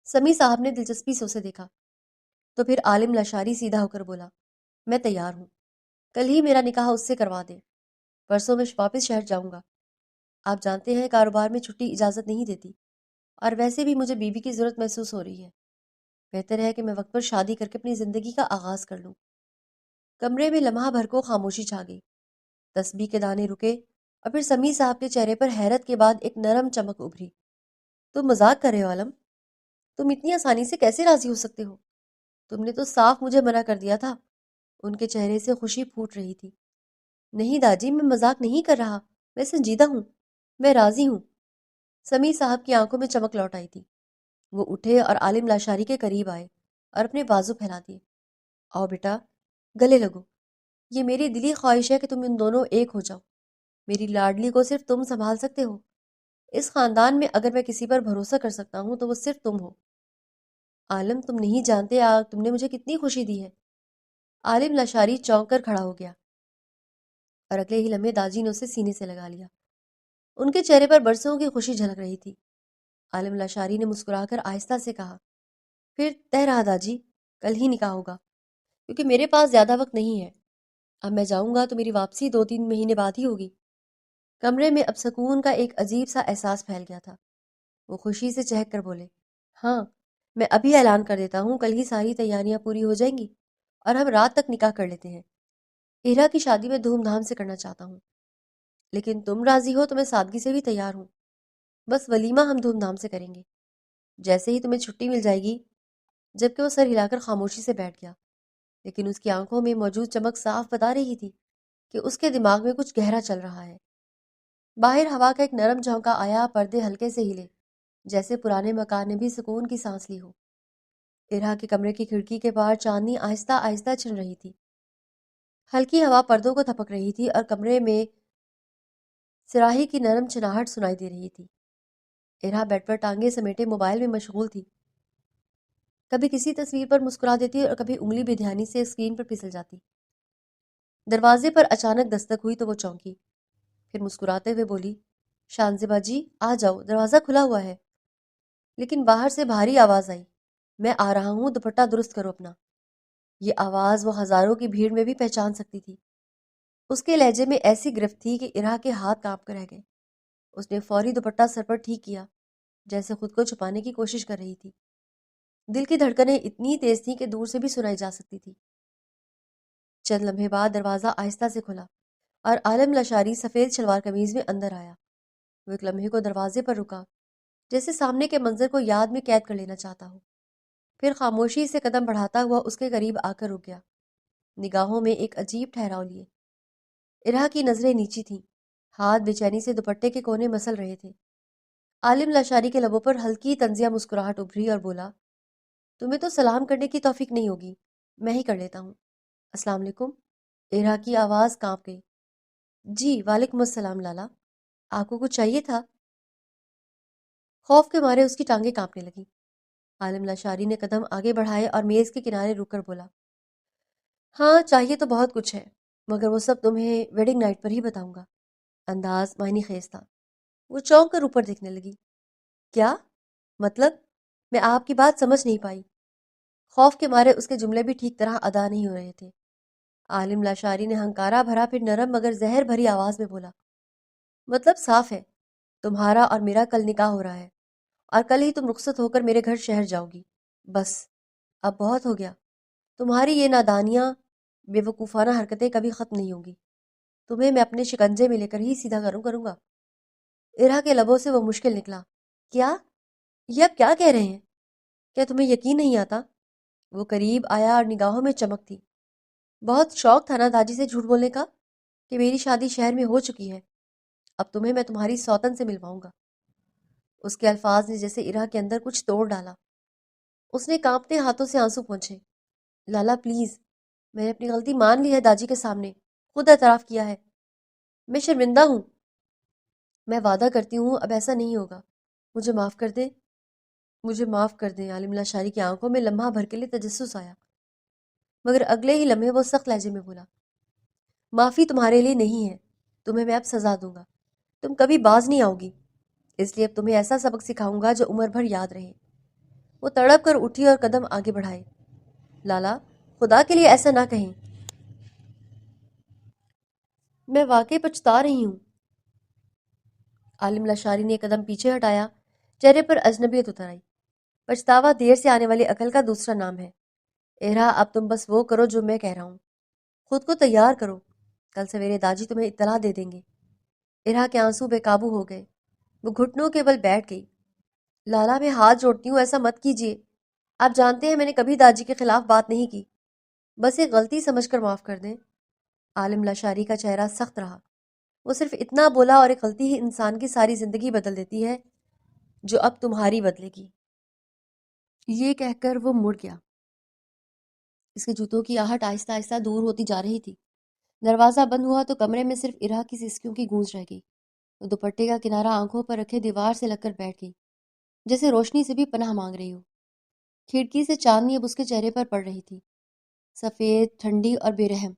سمیع صاحب نے دلچسپی سے اسے دیکھا تو پھر عالم لاشاری سیدھا ہو کر بولا، میں تیار ہوں، کل ہی میرا نکاح اس سے کروا دیں، پرسوں میں واپس شہر جاؤں گا۔ آپ جانتے ہیں کاروبار میں چھٹی اجازت نہیں دیتی، اور ویسے بھی مجھے بیوی کی ضرورت محسوس ہو رہی ہے۔ بہتر ہے کہ میں وقت پر شادی کر کے اپنی زندگی کا آغاز کر لوں۔ کمرے میں لمحہ بھر کو خاموشی چھا گئی۔ تسبیح کے دانے رکے اور پھر سمیع صاحب کے چہرے پر حیرت کے بعد ایک نرم چمک ابھری۔ تم مذاق کر رہے ہو عالم؟ تم اتنی آسانی سے کیسے راضی ہو سکتے ہو؟ تم نے تو صاف مجھے منع کر دیا تھا۔ ان کے چہرے سے خوشی پھوٹ رہی تھی۔ نہیں داجی، میں مذاق نہیں کر رہا، میں سنجیدہ ہوں، میں راضی ہوں۔ سمیع صاحب کی آنکھوں میں چمک لوٹ آئی تھی۔ وہ اٹھے اور عالم لاشاری کے قریب آئے اور اپنے بازو پھیلا دیے۔ آؤ بیٹا، گلے لگو۔ یہ میری دلی خواہش ہے کہ تم ان دونوں ایک ہو جاؤ۔ میری لاڈلی کو صرف تم سنبھال سکتے ہو۔ اس خاندان میں اگر میں کسی پر بھروسہ کر سکتا ہوں تو وہ صرف تم ہو۔ عالم، تم نہیں جانتے تم نے مجھے کتنی خوشی دی ہے۔ عالم لاشاری چونک کر کھڑا ہو گیا اور اگلے ہی لمحے داجی نے اسے سینے سے لگا لیا۔ ان کے چہرے پر برسوں کی خوشی جھلک رہی تھی۔ عالم لاشاری نے مسکرا کر آہستہ سے کہا، پھر طے رہا داجی، کل ہی نکاح ہوگا، کیونکہ میرے پاس زیادہ وقت نہیں ہے۔ اب میں جاؤں گا تو میری واپسی 2-3 مہینے بعد ہی ہوگی۔ کمرے میں اب سکون کا ایک عجیب سا احساس پھیل گیا تھا۔ وہ خوشی سے چہک کر بولے، ہاں، میں ابھی اعلان کر دیتا ہوں، کل ہی ساری تیاریاں پوری ہو جائیں گی اور ہم رات تک نکاح کر لیتے ہیں۔ ارا کی شادی میں دھوم دھام سے کرنا چاہتا ہوں، لیکن تم راضی ہو تو میں سادگی سے بھی تیار ہوں۔ بس ولیمہ ہم دھوم دھام سے کریں گے، جیسے ہی تمہیں چھٹی مل جائے گی۔ جبکہ وہ سر ہلا کر خاموشی سے بیٹھ گیا، لیکن اس کی آنکھوں میں موجود چمک صاف بتا رہی تھی کہ اس کے دماغ میں کچھ گہرا چل رہا ہے۔ باہر ہوا کا ایک نرم جھونکا آیا، پردے ہلکے سے ہلے، جیسے پرانے مکان نے بھی سکون کی سانس لی ہو۔ ارہا کے کمرے کی کھڑکی کے باہر چاندنی آہستہ آہستہ چھن رہی تھی۔ ہلکی ہوا پردوں کو تھپک رہی تھی اور کمرے میں صراحی کی نرم چناہٹ سنائی دے رہی تھی۔ ارہا بیڈ پر ٹانگیں سمیٹے موبائل میں مشغول تھی۔ کبھی کسی تصویر پر مسکرا دیتی اور کبھی انگلی بے دھیانی سے اسکرین پر پھسل جاتی۔ دروازے پر اچانک دستک ہوئی تو وہ چونکی، پھر مسکراتے ہوئے بولی، شانزبا جی آ جاؤ، دروازہ کھلا ہوا ہے۔ لیکن باہر سے بھاری آواز آئی، میں آ رہا ہوں، دوپٹہ درست کرو اپنا۔ یہ آواز وہ ہزاروں کی بھیڑ میں بھی پہچان سکتی تھی۔ اس کے لہجے میں ایسی گرفت تھی کہ ارہا کے ہاتھ کانپ کر رہ گئے۔ اس نے فوری دوپٹہ سر پر ٹھیک کیا، جیسے خود کو چھپانے کی کوشش کر رہی تھی۔ دل کی دھڑکنیں اتنی تیز تھیں کہ دور سے بھی سنائی جا سکتی تھی۔ چند لمحے بعد دروازہ آہستہ سے کھلا اور عالم لاشاری سفید شلوار قمیض میں اندر آیا۔ وہ ایک لمحے کو دروازے پر رکا، جیسے سامنے کے منظر کو یاد میں قید کر لینا چاہتا ہو، پھر خاموشی سے قدم بڑھاتا ہوا اس کے قریب آ کر رک گیا، نگاہوں میں ایک عجیب ٹھہراؤ لیے۔ ارہا کی نظریں نیچی تھیں، ہاتھ بے چینی سے دوپٹے کے کونے مسل رہے تھے۔ عالم لاشاری کے لبوں پر ہلکی طنزیہ مسکراہٹ ابھری اور بولا، تمہیں تو سلام کرنے کی توفیق نہیں ہوگی، میں ہی کر لیتا ہوں۔ السلام علیکم۔ ارہا کی آواز کانپ گئی۔ جی وعلیکم السلام لالا، آپ کو کچھ چاہیے تھا؟ خوف کے مارے اس کی ٹانگیں کانپنے لگیں۔ عالم لاشاری نے قدم آگے بڑھائے اور میز کے کنارے رک کر بولا، ہاں چاہیے تو بہت کچھ ہے، مگر وہ سب تمہیں ویڈنگ نائٹ پر ہی بتاؤں گا۔ انداز معنی خیز تھا۔ وہ چونک کر اوپر دیکھنے لگی۔ کیا مطلب؟ میں آپ کی بات سمجھ نہیں پائی۔ خوف کے مارے اس کے جملے بھی ٹھیک طرح ادا نہیں ہو رہے تھے۔ عالم لاشاری نے ہنکارا بھرا پھر نرم مگر زہر بھری آواز میں بولا، مطلب صاف ہے، تمہارا اور میرا کل نکاح ہو رہا ہے اور کل ہی تم رخصت ہو کر میرے گھر شہر جاؤ گی۔ بس اب بہت ہو گیا، تمہاری یہ نادانیاں، بے وقوفانہ حرکتیں کبھی ختم نہیں ہوں گی۔ تمہیں میں اپنے شکنجے میں لے کر ہی سیدھا کروں گا۔ ارہا کے لبوں سے وہ مشکل نکلا، کیا؟ یہ آپ کیا کہہ رہے ہیں؟ کیا تمہیں یقین نہیں آتا؟ وہ قریب آیا اور نگاہوں میں چمک تھی۔ بہت شوق تھا نا داجی سے جھوٹ بولنے کا کہ میری شادی شہر میں ہو چکی ہے، اب تمہیں میں تمہاری سوتن سے ملواؤں گا۔ اس کے الفاظ نے جیسے ارہا کے اندر کچھ توڑ ڈالا۔ اس نے کانپتے ہاتھوں سے آنسو پوچھے، لالا پلیز، میں نے اپنی غلطی مان لی ہے، داجی کے سامنے خود اعتراف کیا ہے، میں شرمندہ ہوں۔ میں وعدہ کرتی ہوں اب ایسا نہیں ہوگا، مجھے معاف کر دیں، مجھے معاف کر دیں۔ عالم لاشاری کی آنکھوں میں لمحہ بھر کے لیے تجسس آیا، مگر اگلے ہی لمحے وہ سخت لہجے میں بولا، معافی تمہارے لیے نہیں ہے، تمہیں میں اب سزا دوں گا، تم کبھی باز نہیں آؤ گی، اس لیے اب تمہیں ایسا سبق سکھاؤں گا جو عمر بھر یاد رہے۔ وہ تڑپ کر اٹھی اور قدم آگے بڑھائے۔ لالا، خدا کے لیے ایسا نہ کہیں، میں واقعی پچھتا رہی ہوں۔ عالم لاشاری نے ایک قدم پیچھے ہٹایا، چہرے پر اجنبیت اتر آئی۔ پچھتاوا دیر سے آنے والی عقل کا دوسرا نام ہے۔ اہرا، اب تم بس وہ کرو جو میں کہہ رہا ہوں، خود کو تیار کرو، کل سویرے داجی تمہیں اطلاع دے دیں گے۔ اہرا کے آنسو بے قابو ہو گئے، وہ گھٹنوں کے بل بیٹھ گئی۔ لالا، میں ہاتھ جوڑتی ہوں، ایسا مت کیجیے، آپ جانتے ہیں میں نے کبھی داجی کے خلاف بات نہیں کی، بس ایک غلطی سمجھ کر معاف کر دیں۔ عالم لاشاری کا چہرہ سخت رہا، وہ صرف اتنا بولا، اور ایک غلطی ہی انسان کی ساری زندگی بدل دیتی ہے، جو اب تمہاری بدلے گی۔ یہ کہہ کر وہ مڑ گیا۔ اس کے جوتوں کی آہٹ آہستہ آہستہ دور ہوتی جا رہی تھی۔ دروازہ بند ہوا تو کمرے میں صرف ارا کی سسکیوں کی گونج رہ گئی۔ وہ دوپٹے کا کنارہ آنکھوں پر رکھے دیوار سے لگ کر بیٹھ گئی، جیسے روشنی سے بھی پناہ مانگ رہی ہو۔ کھڑکی سے چاندنی اب اس کے چہرے پر پڑ رہی تھی، سفید، ٹھنڈی اور بے رحم۔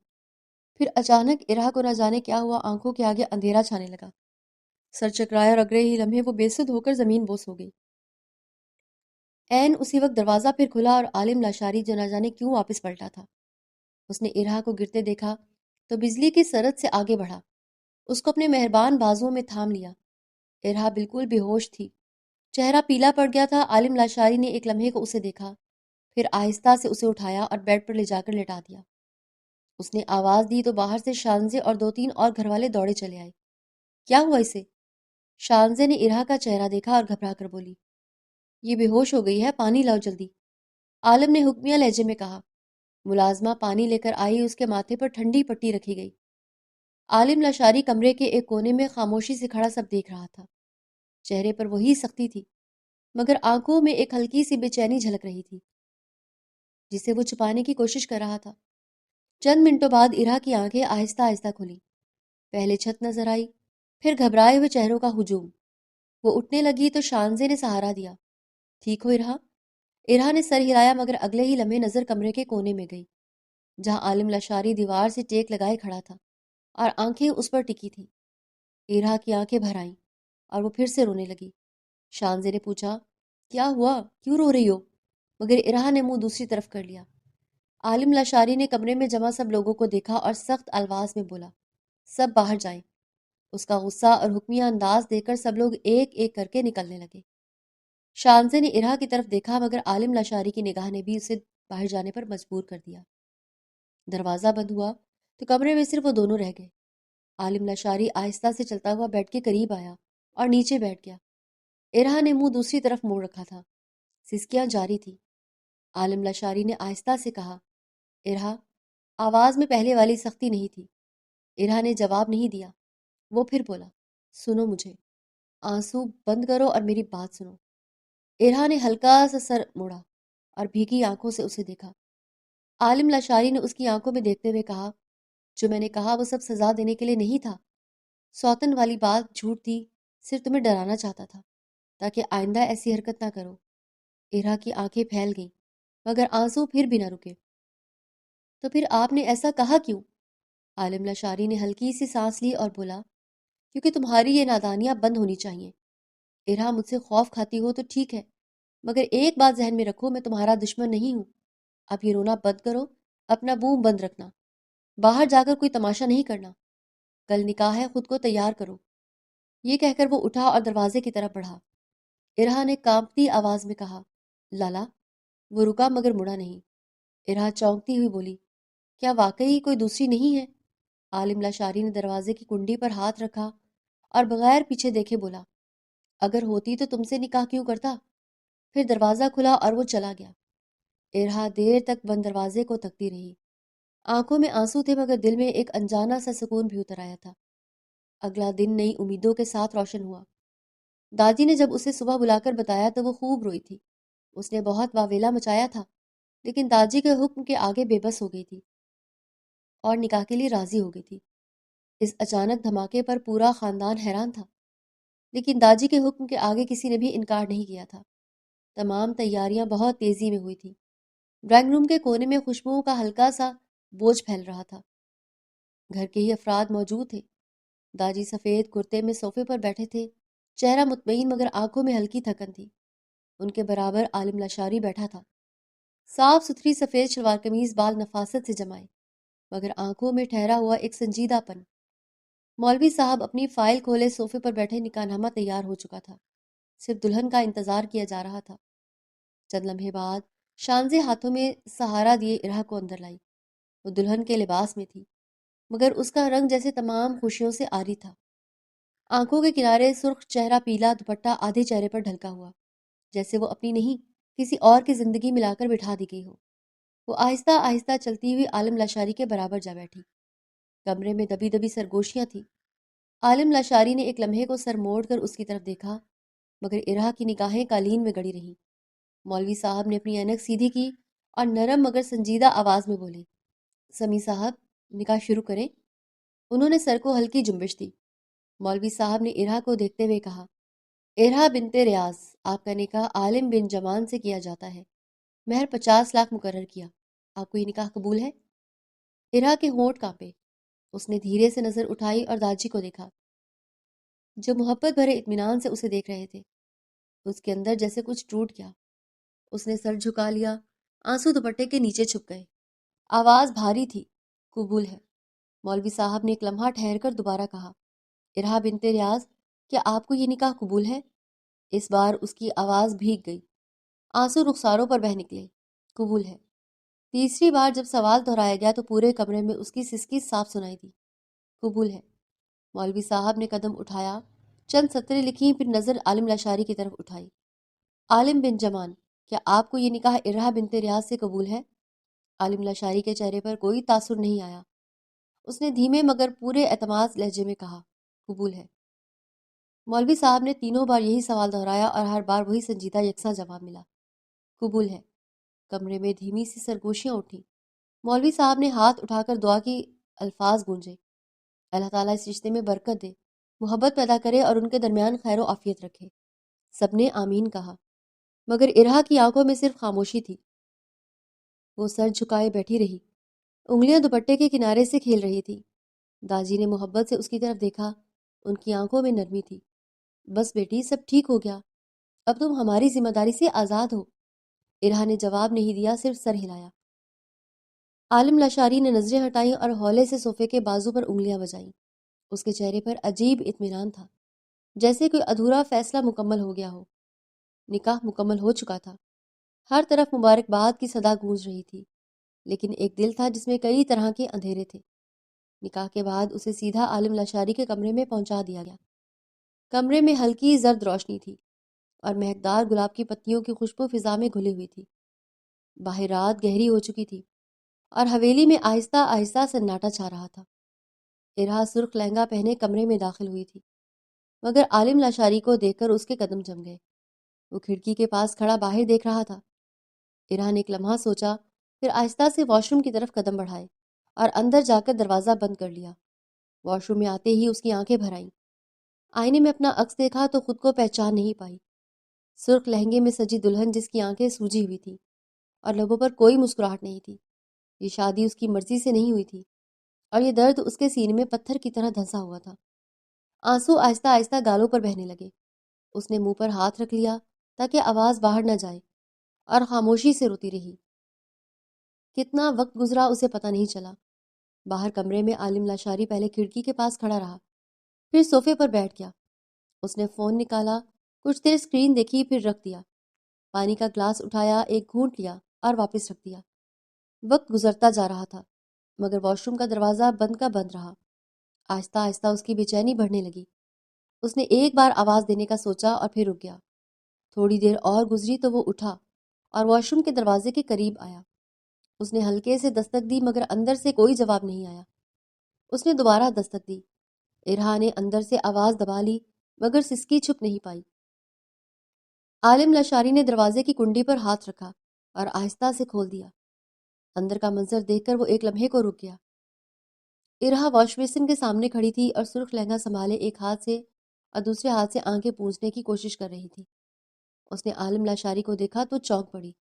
پھر اچانک ارا کو نہ جانے کیا ہوا، آنکھوں کے آگے اندھیرا چھانے لگا، سر چکرایا اور اگلے ہی لمحے وہ بے سدھ ہو کر زمین بوس ہو گئی۔ عین اسی وقت دروازہ پھر کھلا اور عالم لاشاری جو نہ جانے کیوں واپس پلٹا تھا، اس نے ارا کو گرتے دیکھا تو بجلی کی سرد سے آگے بڑھا، اس کو اپنے مہربان بازوؤں میں تھام لیا۔ ارا بالکل بے ہوش تھی، چہرہ پیلا پڑ گیا تھا۔ عالم لاشاری نے ایک لمحے کو اسے دیکھا، پھر آہستہ سے اسے اٹھایا اور بیڈ پر لے جا کر لٹا دیا۔ اس نے آواز دی تو باہر سے شانزے اور دو تین اور گھر والے دوڑے چلے آئے۔ کیا ہوا اسے؟ شانزے نے ارا کا چہرہ دیکھا اور گھبرا کر بولی، یہ بے ہوش ہو گئی ہے، پانی لاؤ جلدی۔ عالم نے حکمیہ لہجے میں کہا۔ ملازمہ پانی لے کر آئی، اس کے ماتھے پر ٹھنڈی پٹی رکھی گئی۔ عالم لاشاری کمرے کے ایک کونے میں خاموشی سے کھڑا سب دیکھ رہا تھا۔ چہرے پر وہی سختی تھی، مگر آنکھوں میں ایک ہلکی سی بے چینی جھلک رہی تھی، جسے وہ چھپانے کی کوشش کر رہا تھا۔ چند منٹوں بعد ارا کی آنکھیں آہستہ آہستہ کھلی، پہلے چھت نظر آئی، پھر گھبرائے ہوئے چہروں کا ہجوم۔ وہ اٹھنے لگی تو شانزے نے سہارا دیا۔ ٹھیک ہو ارا؟ ارا نے سر ہلایا، مگر اگلے ہی لمحے نظر کمرے کے کونے میں گئی، جہاں عالم لاشاری دیوار سے ٹیک لگائے کھڑا تھا اور آنکھیں اس پر ٹکی تھیں۔ ارا کی آنکھیں بھر آئیں اور وہ پھر سے رونے لگی۔ شانزے نے پوچھا، کیا ہوا، کیوں رو رہی ہو؟ مگر ارا نے منہ دوسری طرف کر لیا۔ عالم لاشاری نے کمرے میں جمع سب لوگوں کو دیکھا اور سخت الفاظ میں بولا، سب باہر جائیں۔ اس کا غصہ اور حکمیہ انداز دیکھ کر سب لوگ ایک ایک کر کے نکلنے لگے۔ شانزے نے ارا کی طرف دیکھا، مگر عالم لاشاری کی نگاہ نے بھی اسے باہر جانے پر مجبور کر دیا۔ دروازہ بند ہوا تو کمرے میں صرف وہ دونوں رہ گئے۔ عالم لاشاری آہستہ سے چلتا ہوا بیڈ کے قریب آیا اور نیچے بیٹھ گیا۔ ارا نے منہ دوسری طرف موڑ رکھا تھا، سسکیاں جاری تھی۔ عالم لاشاری نے آہستہ سے کہا، ارا۔ آواز میں پہلے والی سختی نہیں تھی۔ ارا نے جواب نہیں دیا۔ وہ پھر بولا، سنو مجھے، آنسو بند کرو اور میری بات سنو۔ ارا نے ہلکا سا سر موڑا اور بھیگی آنکھوں سے اسے دیکھا۔ عالم لاشاری نے اس کی آنکھوں میں دیکھتے ہوئے کہا، جو میں نے کہا وہ سب سزا دینے کے لیے نہیں تھا، سوتن والی بات جھوٹ تھی، صرف تمہیں ڈرانا چاہتا تھا تاکہ آئندہ ایسی حرکت نہ کرو۔ ارا کی آنکھیں پھیل گئیں، مگر آنسو پھر بھی نہ رکے۔ تو پھر آپ نے ایسا کہا کیوں؟ عالم لاشاری نے ہلکی سی سانس لی اور بولا، کیونکہ تمہاری یہ نادانیاں بند ہونی چاہیے۔ ارا، مجھ سے خوف کھاتی ہو تو ٹھیک ہے، مگر ایک بات ذہن میں رکھو، میں تمہارا دشمن نہیں ہوں۔ اب یہ رونا بند کرو، اپنا منہ بند رکھنا، باہر جا کر کوئی تماشا نہیں کرنا، کل نکاح ہے، خود کو تیار کرو۔ یہ کہہ کر وہ اٹھا اور دروازے کی طرف بڑھا۔ ارا نے کانپتی آواز میں کہا، لالا۔ وہ رکا مگر مڑا نہیں۔ ارا چونکتی ہوئی بولی، کیا واقعی کوئی دوسری نہیں ہے؟ عالم لاشاری نے دروازے کی کنڈی پر ہاتھ رکھا اور بغیر پیچھے دیکھے بولا، اگر ہوتی تو تم سے نکاح کیوں کرتا؟ پھر دروازہ کھلا اور وہ چلا گیا۔ ارا دیر تک بند دروازے کو تکتی رہی، آنکھوں میں آنسو تھے، مگر دل میں ایک انجانا سا سکون بھی اتر آیا تھا۔ اگلا دن نئی امیدوں کے ساتھ روشن ہوا۔ دادی نے جب اسے صبح بلا کر بتایا تو وہ خوب روئی تھی۔ اس نے بہت واویلا مچایا تھا، لیکن داجی کے حکم کے آگے بے بس ہو گئی تھی اور نکاح کے لیے راضی ہو گئی تھی۔ اس اچانک دھماکے پر پورا خاندان حیران تھا۔ لیکن داجی کے حکم کے آگے کسی نے بھی انکار نہیں کیا تھا۔ تمام تیاریاں بہت تیزی میں ہوئی تھیں۔ ڈرائنگ روم کے کونے میں خوشبوؤں کا ہلکا سا بوجھ پھیل رہا تھا۔ گھر کے ہی افراد موجود تھے۔ داجی سفید کرتے میں صوفے پر بیٹھے تھے، چہرہ مطمئن مگر آنکھوں میں ہلکی تھکن تھی۔ ان کے برابر عالم لاشاری بیٹھا تھا، صاف ستھری سفید شلوار قمیض، بال نفاست سے جمائے مگر آنکھوں میں ٹھہرا ہوا ایک سنجیدہ پن۔ مولوی صاحب اپنی فائل کھولے صوفے پر بیٹھے، نکاح نامہ تیار ہو چکا تھا، صرف دلہن کا انتظار کیا جا رہا تھا۔ چند لمحے بعد شانزے ہاتھوں میں سہارا دیے ارہا کو اندر لائی۔ وہ دلہن کے لباس میں تھی مگر اس کا رنگ جیسے تمام خوشیوں سے عاری تھا۔ آنکھوں کے کنارے سرخ، چہرہ پیلا، دوپٹہ آدھے چہرے پر ڈھلکا ہوا، جیسے وہ اپنی نہیں کسی اور کی زندگی ملا کر بٹھا دی گئی ہو۔ وہ آہستہ آہستہ چلتی ہوئی عالم لاشاری کے برابر جا بیٹھی۔ کمرے میں دبی دبی سرگوشیاں تھیں۔ عالم لاشاری نے ایک لمحے کو سر موڑ کر اس کی طرف دیکھا مگر ارہا کی نگاہیں قالین میں گڑی رہیں۔ مولوی صاحب نے اپنی اینک سیدھی کی اور نرم مگر سنجیدہ آواز میں بولے، سمیع صاحب نکاح شروع کریں۔ انہوں نے سر کو ہلکی جنبش دی۔ مولوی صاحب نے ارہا کو دیکھتے ہوئے کہا، ارہا بنت ریاض، آپ کا نکاح عالم بن جمان سے کیا جاتا ہے، مہر 50 لاکھ مقرر کیا، آپ کو یہ نکاح قبول ہے؟ ارہا کے ہونٹ کانپے۔ اس نے دھیرے سے نظر اٹھائی اور داجی کو دیکھا جو محبت بھرے اطمینان سے اسے دیکھ رہے تھے۔ اس کے اندر جیسے کچھ ٹوٹ گیا۔ اس نے سر جھکا لیا، آنسو دوپٹے کے نیچے چھپ گئے۔ آواز بھاری تھی، قبول ہے۔ مولوی صاحب نے ایک لمحہ ٹھہر کر دوبارہ کہا، ارہا بنت ریاض، کیا آپ کو یہ نکاح قبول ہے؟ اس بار اس کی آواز بھیگ گئی، آنسو رخساروں پر بہہ نکلے۔ قبول ہے۔ تیسری بار جب سوال دہرایا گیا تو پورے کمرے میں اس کی سسکی صاف سنائی دی۔ قبول ہے۔ مولوی صاحب نے قدم اٹھایا، چند سطریں لکھیں، پھر نظر عالم لاشاری کی طرف اٹھائی۔ عالم بن جمان، کیا آپ کو یہ نکاح ارہا بنت ریاض سے قبول ہے؟ عالم لاشاری کے چہرے پر کوئی تاثر نہیں آیا۔ اس نے دھیمے مگر پورے اعتماد لہجے میں کہا، قبول ہے۔ مولوی صاحب نے تینوں بار یہی سوال دہرایا اور ہر بار وہی سنجیدہ یکساں جواب ملا، قبول ہے۔ کمرے میں دھیمی سی سرگوشیاں اٹھیں۔ مولوی صاحب نے ہاتھ اٹھا کر دعا کی الفاظ گونجے، اللہ تعالیٰ اس رشتے میں برکت دے، محبت پیدا کرے اور ان کے درمیان خیر و عافیت رکھے۔ سب نے آمین کہا مگر ارہا کی آنکھوں میں صرف خاموشی تھی۔ وہ سر جھکائے بیٹھی رہی، انگلیاں دوپٹے کے کنارے سے کھیل رہی تھی۔ داجی نے محبت سے اس کی طرف دیکھا، ان کی آنکھوں میں نرمی تھی۔ بس بیٹی، سب ٹھیک ہو گیا، اب تم ہماری ذمہ داری سے آزاد ہو۔ ارہا نے جواب نہیں دیا، صرف سر ہلایا۔ عالم لاشاری نے نظریں ہٹائیں اور ہولے سے صوفے کے بازو پر انگلیاں بجائیں۔ اس کے چہرے پر عجیب اطمینان تھا، جیسے کوئی ادھورا فیصلہ مکمل ہو گیا ہو۔ نکاح مکمل ہو چکا تھا۔ ہر طرف مبارکباد کی صدا گونج رہی تھی، لیکن ایک دل تھا جس میں کئی طرح کے اندھیرے تھے۔ نکاح کے بعد اسے سیدھا عالم لاشاری کے کمرے میں پہنچا دیا گیا۔ کمرے میں ہلکی زرد روشنی تھی اور مہکدار گلاب کی پتیوں کی خوشبو فضا میں گھلی ہوئی تھی۔ باہر رات گہری ہو چکی تھی اور حویلی میں آہستہ آہستہ سناٹا چھا رہا تھا۔ ارہا سرخ لہنگا پہنے کمرے میں داخل ہوئی تھی مگر عالم لاشاری کو دیکھ کر اس کے قدم جم گئے۔ وہ کھڑکی کے پاس کھڑا باہر دیکھ رہا تھا۔ ارہا نے ایک لمحہ سوچا، پھر آہستہ سے واش روم کی طرف قدم بڑھائے اور اندر جا کر دروازہ بند کر لیا۔ واش روم میں آتے ہی اس کی آنکھیں بھر آئیں۔ آئینے میں اپنا عکس دیکھا تو خود کو پہچان نہیں پائی۔ سرخ لہنگے میں سجی دلہن جس کی آنکھیں سوجی ہوئی تھیں اور لبوں پر کوئی مسکراہٹ نہیں تھی۔ یہ شادی اس کی مرضی سے نہیں ہوئی تھی اور یہ درد اس کے سینے میں پتھر کی طرح دھنسا ہوا تھا۔ آنسو آہستہ آہستہ گالوں پر بہنے لگے۔ اس نے منہ پر ہاتھ رکھ لیا تاکہ آواز باہر نہ جائے اور خاموشی سے روتی رہی۔ کتنا وقت گزرا اسے پتہ نہیں چلا۔ باہر کمرے میں عالم لاشاری پہلے کھڑکی کے پاس کھڑا رہا، پھر صوفے پر بیٹھ گیا۔ اس نے فون نکالا، کچھ دیر اسکرین دیکھی، پھر رکھ دیا۔ پانی کا گلاس اٹھایا، ایک گھونٹ لیا اور واپس رکھ دیا۔ وقت گزرتا جا رہا تھا مگر واش روم کا دروازہ بند کا بند رہا۔ آہستہ آہستہ اس کی بے چینی بڑھنے لگی۔ اس نے ایک بار آواز دینے کا سوچا اور پھر رک گیا۔ تھوڑی دیر اور گزری تو وہ اٹھا اور واش روم کے دروازے کے قریب آیا۔ اس نے ہلکے سے دستک دی مگر اندر سے کوئی جواب نہیں آیا۔ اس نے دوبارہ دستک دی۔ ارہا نے اندر سے آواز دبا لی مگر سسکی چھپ نہیں پائی۔ عالم لاشاری نے دروازے کی کنڈی پر ہاتھ رکھا اور آہستہ سے کھول دیا۔ اندر کا منظر دیکھ کر وہ ایک لمحے کو رک گیا۔ ارہا واش بیسن کے سامنے کھڑی تھی اور سرخ لہنگا سنبھالے ایک ہاتھ سے اور دوسرے ہاتھ سے آنکھیں پونچھنے کی کوشش کر رہی تھی۔ اس نے عالم لاشاری کو دیکھا تو چونک پڑی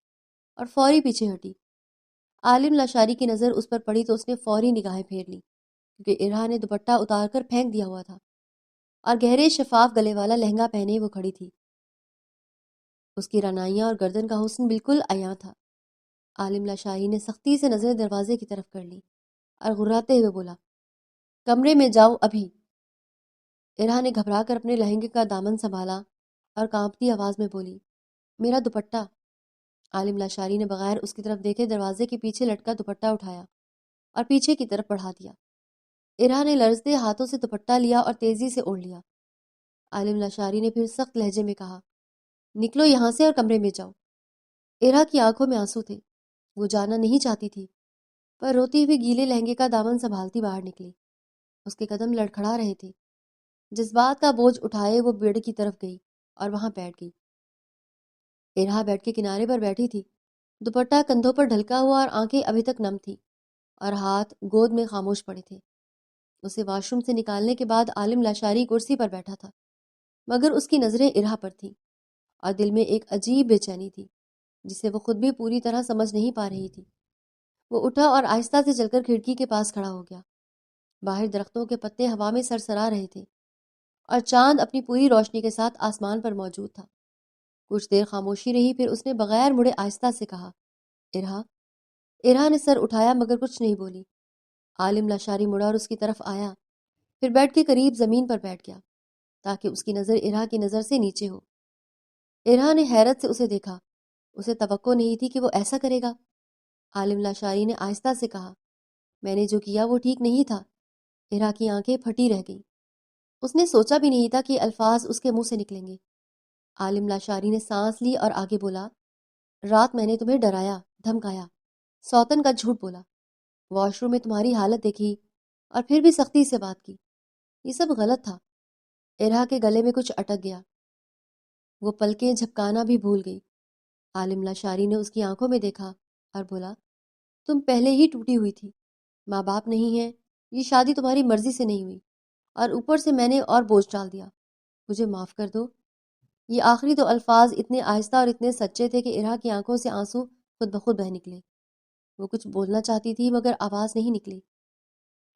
اور فوری پیچھے ہٹی۔ عالم لاشاری کی نظر اس پر پڑی تو اس نے فوری نگاہیں پھیر لی، کیونکہ ارہا نے دوپٹہ اتار کر پھینک دیا ہوا تھا اور گہرے شفاف گلے والا لہنگا پہنے وہ کھڑی تھی۔ اس کی رعنائیاں اور گردن کا حسن بالکل عیاں تھا۔ عالم لاشاری نے سختی سے نظریں دروازے کی طرف کر لی اور غراتے ہوئے بولا، کمرے میں جاؤ ابھی۔ ارہا نے گھبرا کر اپنے لہنگے کا دامن سنبھالا اور کانپتی آواز میں بولی، میرا دوپٹہ۔ عالم لاشاری نے بغیر اس کی طرف دیکھے دروازے کے پیچھے لٹکا دوپٹہ اٹھایا اور پیچھے کی طرف بڑھا دیا۔ ارہا نے لرزتے ہاتھوں سے دوپٹہ لیا اور تیزی سے اوڑھ لیا۔ عالم لاشاری نے پھر سخت لہجے میں کہا، نکلو یہاں سے اور کمرے میں جاؤ۔ ارہا کی آنکھوں میں آنسو تھے، وہ جانا نہیں چاہتی تھی، پر روتی ہوئی گیلے لہنگے کا دامن سنبھالتی باہر نکلی۔ اس کے قدم لڑکھڑا رہے تھے۔ جذبات کا بوجھ اٹھائے وہ بیڈ کی طرف گئی اور وہاں بیٹھ گئی۔ ارہا بیڈ کے کنارے پر بیٹھی تھی، دوپٹہ کندھوں پر ڈھلکا ہوا اور آنکھیں ابھی تک نم تھی اور ہاتھ گود میں خاموش پڑے تھے۔ اسے واش روم سے نکالنے کے بعد عالم لاشاری کرسی پر بیٹھا تھا، مگر اس کی نظریں ارہا پر تھیں اور دل میں ایک عجیب بے چینی تھی جسے وہ خود بھی پوری طرح سمجھ نہیں پا رہی تھی۔ وہ اٹھا اور آہستہ سے چل کر کھڑکی کے پاس کھڑا ہو گیا۔ باہر درختوں کے پتے ہوا میں سرسرا رہے تھے اور چاند اپنی پوری روشنی کے ساتھ آسمان پر موجود تھا۔ کچھ دیر خاموشی رہی، پھر اس نے بغیر مڑے آہستہ سے کہا، ارہا۔ ارہا نے سر اٹھایا مگر کچھ نہیں بولی۔ عالم لاشاری مڑا اور اس کی طرف آیا، پھر بیڈ کے قریب زمین پر بیٹھ گیا تاکہ اس کی نظر ارہا کی نظر سے نیچے ہو۔ ارہا نے حیرت سے اسے دیکھا، اسے توقع نہیں تھی کہ وہ ایسا کرے گا۔ عالم لاشاری نے آہستہ سے کہا، میں نے جو کیا وہ ٹھیک نہیں تھا۔ ارہا کی آنکھیں پھٹی رہ گئیں۔ اس نے سوچا بھی نہیں تھا کہ الفاظ اس کے منہ سے نکلیں گے۔ عالم لاشاری نے سانس لی اور آگے بولا، رات میں نے تمہیں ڈرایا، دھمکایا، سوتن کا جھوٹ بولا، واش روم میں تمہاری حالت دیکھی اور پھر بھی سختی سے بات کی۔ یہ سب غلط تھا۔ ارہا کے گلے میں کچھ اٹک گیا، وہ پلکیں جھپکانا بھی بھول گئی۔ عالم لاشاری نے اس کی آنکھوں میں دیکھا اور بولا، تم پہلے ہی ٹوٹی ہوئی تھی، ماں باپ نہیں ہیں، یہ شادی تمہاری مرضی سے نہیں ہوئی اور اوپر سے میں نے اور بوجھ ڈال دیا، مجھے معاف کر دو۔ یہ آخری دو الفاظ اتنے آہستہ اور اتنے سچے تھے کہ ارہا کی آنکھوں سے آنسو خود بخود بہہ نکلے۔ وہ کچھ بولنا چاہتی تھی مگر آواز نہیں نکلی۔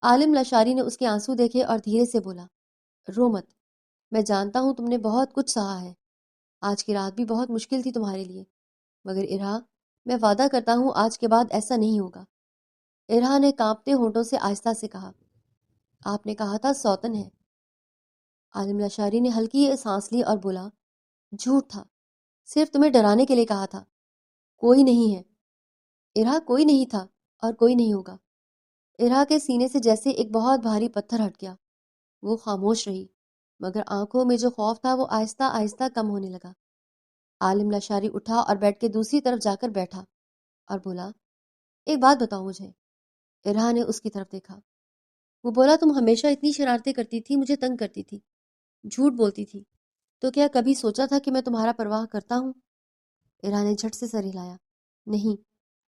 عالم لاشاری نے اس کے آنسو دیکھے اور دھیرے سے بولا، رو مت، میں جانتا ہوں تم نے بہت کچھ سہا ہے، آج کی رات بھی بہت مشکل تھی تمہارے لیے، مگر ارہا، میں وعدہ کرتا ہوں آج کے بعد ایسا نہیں ہوگا۔ ارہا نے کانپتے ہونٹوں سے آہستہ سے کہا، آپ نے کہا تھا سوتن ہے۔ عالم لاشاری نے ہلکی سانس لی اور بولا، جھوٹ تھا، صرف تمہیں ڈرانے کے لیے کہا تھا، کوئی نہیں ہے۔ ارہا، کوئی نہیں تھا اور کوئی نہیں ہوگا۔ ارہا کے سینے سے جیسے ایک بہت بھاری پتھر ہٹ گیا۔ وہ خاموش رہی، مگر آنکھوں میں جو خوف تھا وہ آہستہ آہستہ کم ہونے لگا۔ عالم لاشاری اٹھا اور بیڈ کے دوسری طرف جا کر بیٹھا اور بولا، ایک بات بتاؤ مجھے۔ ارہا نے اس کی طرف دیکھا۔ وہ بولا، تم ہمیشہ اتنی شرارتیں کرتی تھی، مجھے تنگ کرتی تھی، جھوٹ بولتی تھی، تو کیا کبھی سوچا تھا کہ میں تمہارا پرواہ کرتا ہوں؟ ارہا نے جھٹ سے سر ہلایا، نہیں،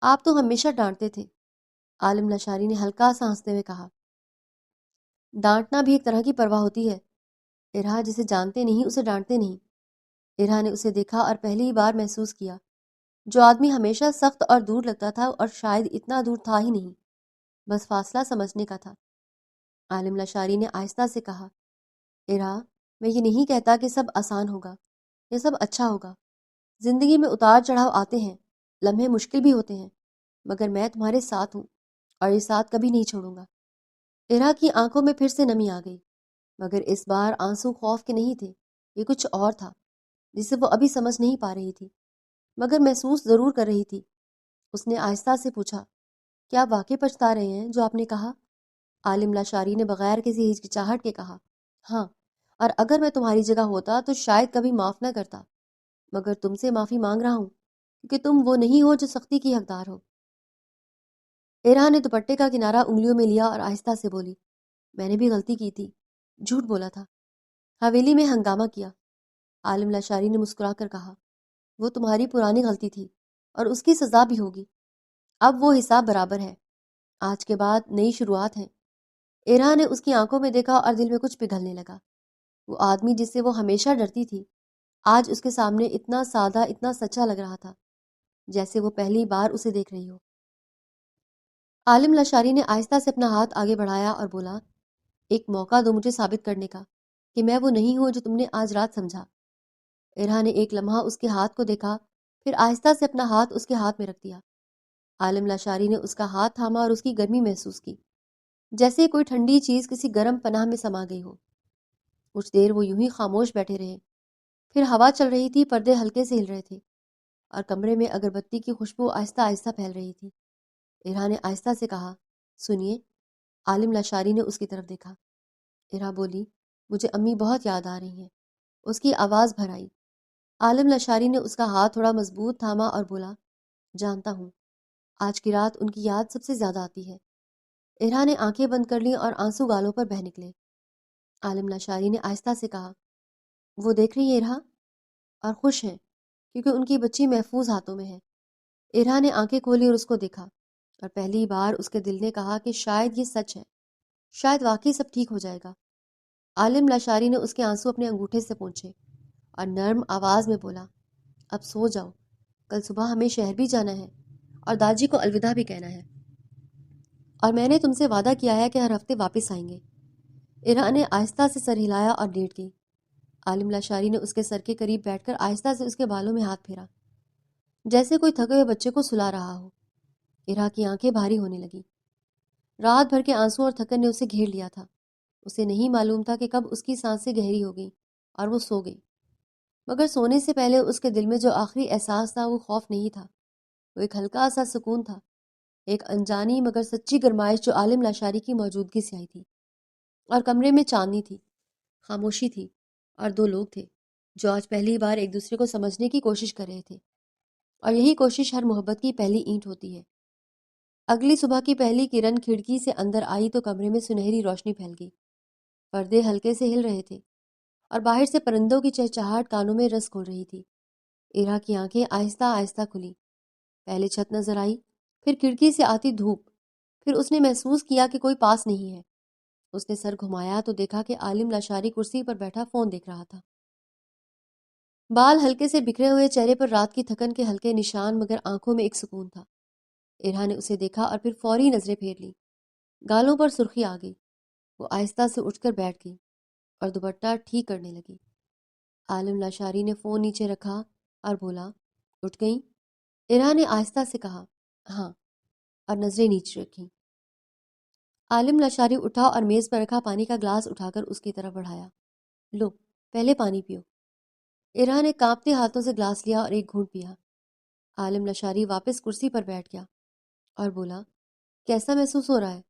آپ تو ہمیشہ ڈانٹتے تھے۔ عالم لاشاری نے ہلکا سا ہنستے ہوئے کہا، ڈانٹنا بھی ایک طرح کی پرواہ ہوتی ہے۔ ارہا، جسے جانتے نہیں اسے ڈانٹتے نہیں۔ ارہا نے اسے دیکھا اور پہلی بار محسوس کیا، جو آدمی ہمیشہ سخت اور دور لگتا تھا اور شاید اتنا دور تھا ہی نہیں، بس فاصلہ سمجھنے کا تھا۔ عالم لاشاری نے آہستہ سے کہا، ارہا، میں یہ نہیں کہتا کہ سب آسان ہوگا، یہ سب اچھا ہوگا۔ زندگی میں اتار چڑھاؤ آتے ہیں، لمحے مشکل بھی ہوتے ہیں، مگر میں تمہارے ساتھ ہوں اور یہ ساتھ کبھی نہیں چھوڑوں گا۔ ارہا کی آنکھوں میں پھر سے نمی آ گئی، مگر اس بار آنسو خوف کے نہیں تھے، یہ کچھ اور تھا جسے وہ ابھی سمجھ نہیں پا رہی تھی، مگر محسوس ضرور کر رہی تھی۔ اس نے آہستہ سے پوچھا، کیا آپ واقعی پچھتا رہے ہیں جو آپ نے کہا؟ عالم لاشاری نے بغیر کسی ہچکچاہٹ کے کہا، ہاں، اور اگر میں تمہاری جگہ ہوتا تو شاید کبھی معاف نہ کرتا، مگر تم سے معافی مانگ رہا ہوں کیونکہ تم وہ نہیں ہو جو سختی کی حقدار ہو۔ ارہا نے دوپٹے کا کنارہ انگلیوں میں لیا اور آہستہ سے بولی، میں نے بھی غلطی کی تھی، جھوٹ بولا تھا، حویلی میں ہنگامہ کیا۔ عالم لاشاری نے مسکرا کر کہا، وہ تمہاری پرانی غلطی تھی اور اس کی سزا بھی ہوگی، اب وہ حساب برابر ہے، آج کے بعد نئی شروعات ہے۔ ارہا نے اس کی آنکھوں میں دیکھا اور دل میں کچھ پگھلنے لگا۔ وہ آدمی جس سے وہ ہمیشہ ڈرتی تھی آج اس کے سامنے اتنا سادہ، اتنا سچا لگ رہا تھا، جیسے وہ پہلی بار اسے دیکھ رہی ہو۔ عالم لاشاری نے آہستہ سے اپنا ہاتھ آگے بڑھایا اور بولا، ایک موقع دو مجھے ثابت کرنے کا کہ میں وہ نہیں ہوں جو تم نے آج رات سمجھا۔ ارہا نے ایک لمحہ اس کے ہاتھ کو دیکھا، پھر آہستہ سے اپنا ہاتھ اس کے ہاتھ میں رکھ دیا۔ عالم لاشاری نے اس کا ہاتھ تھاما اور اس کی گرمی محسوس کی، جیسے کوئی ٹھنڈی چیز کسی گرم پناہ میں سما گئی ہو۔ کچھ دیر وہ یوں ہی خاموش بیٹھے رہے، پھر ہوا چل رہی تھی، پردے ہلکے سے ہل رہے تھے اور کمرے میں اگربتی کی خوشبو آہستہ آہستہ پھیل رہی تھی۔ ارہا نے آہستہ سے کہا، سنیے۔ عالم لاشاری نے اس کی طرف دیکھا۔ ارہا بولی، مجھے امی بہت یاد آ رہی ہیں۔ اس کی آواز بھر آئی۔ عالم لاشاری نے اس کا ہاتھ تھوڑا مضبوط تھاما اور بولا، جانتا ہوں، آج کی رات ان کی یاد سب سے زیادہ آتی ہے۔ ارہا نے آنکھیں بند کر لیں اور آنسو گالوں پر بہہ نکلے۔ عالم لاشاری نے آہستہ سے کہا، وہ دیکھ رہی ہیں ارہا، اور خوش ہیں کیونکہ ان کی بچی محفوظ ہاتھوں میں ہے۔ ارہا نے آنکھیں کھولی اور اس کو دیکھا، اور پہلی بار اس کے دل نے کہا کہ شاید یہ سچ ہے، شاید واقعی سب ٹھیک ہو جائے گا۔ عالم لاشاری نے اس کے آنسو اپنے انگوٹھے سے پونچھے اور نرم آواز میں بولا، اب سو جاؤ، کل صبح ہمیں شہر بھی جانا ہے اور داجی کو الوداع بھی کہنا ہے، اور میں نے تم سے وعدہ کیا ہے کہ ہر ہفتے واپس آئیں گے۔ ارہا نے آہستہ سے سر ہلایا اور لیٹ گئی۔ عالم لاشاری نے اس کے سر کے قریب بیٹھ کر آہستہ سے اس کے بالوں میں ہاتھ پھیرا، جیسے کوئی تھکے ہوئے بچے کو سلا رہا ہو۔ ارہا کی آنکھیں بھاری ہونے لگی۔ رات بھر کے آنسو اور تھکن نے اسے گھیر لیا تھا۔ اسے نہیں معلوم تھا کہ کب اس کی سانسیں گہری ہو گئیں اور وہ سو گئی، مگر سونے سے پہلے اس کے دل میں جو آخری احساس تھا وہ خوف نہیں تھا، وہ ایک ہلکا سا سکون تھا، ایک انجانی مگر سچی گرمائش جو عالم لاشاری کی موجودگی سے آئی تھی۔ اور کمرے میں چاندنی تھی، خاموشی تھی، اور دو لوگ تھے جو آج پہلی بار ایک دوسرے کو سمجھنے کی کوشش کر رہے تھے، اور یہی کوشش ہر محبت کی پہلی اینٹ ہوتی ہے۔ اگلی صبح کی پہلی کرن کھڑکی سے اندر آئی تو کمرے میں سنہری روشنی پھیل گئی، پردے ہلکے سے ہل رہے تھے اور باہر سے پرندوں کی چہچہاہٹ کانوں میں رس گھول رہی تھی۔ ارہا کی آنکھیں آہستہ آہستہ کھلی، پہلے چھت نظر آئی، پھر کھڑکی سے آتی دھوپ، پھر اس نے محسوس کیا کہ کوئی پاس نہیں ہے۔ اس نے سر گھمایا تو دیکھا کہ عالم لاشاری کرسی پر بیٹھا فون دیکھ رہا تھا۔ بال ہلکے سے بکھرے ہوئے، چہرے پر رات کی تھکن کے ہلکے نشان، مگر آنکھوں میں ایک سکون تھا۔ ارہا نے اسے دیکھا اور پھر فوری نظریں پھیر لیں۔ گالوں پر سرخی آ گئی، وہ آہستہ سے اٹھ کر بیٹھ گئی اور دوپٹہ ٹھیک کرنے لگی۔ عالم لاشاری نے فون نیچے رکھا اور بولا، اٹھ گئیں؟ ارہا نے آہستہ سے کہا، ہاں، اور نظریں نیچے رکھیں۔ عالم لاشاری اٹھا اور میز پر رکھا پانی کا گلاس اٹھا کر اس کی طرف بڑھایا، لو، پہلے پانی پیو۔ ارہا نے کانپتے ہاتھوں سے گلاس لیا اور ایک گھونٹ پیا۔ عالم لاشاری واپس کرسی پر بیٹھ گیا اور بولا، کیسا محسوس ہو رہا ہے؟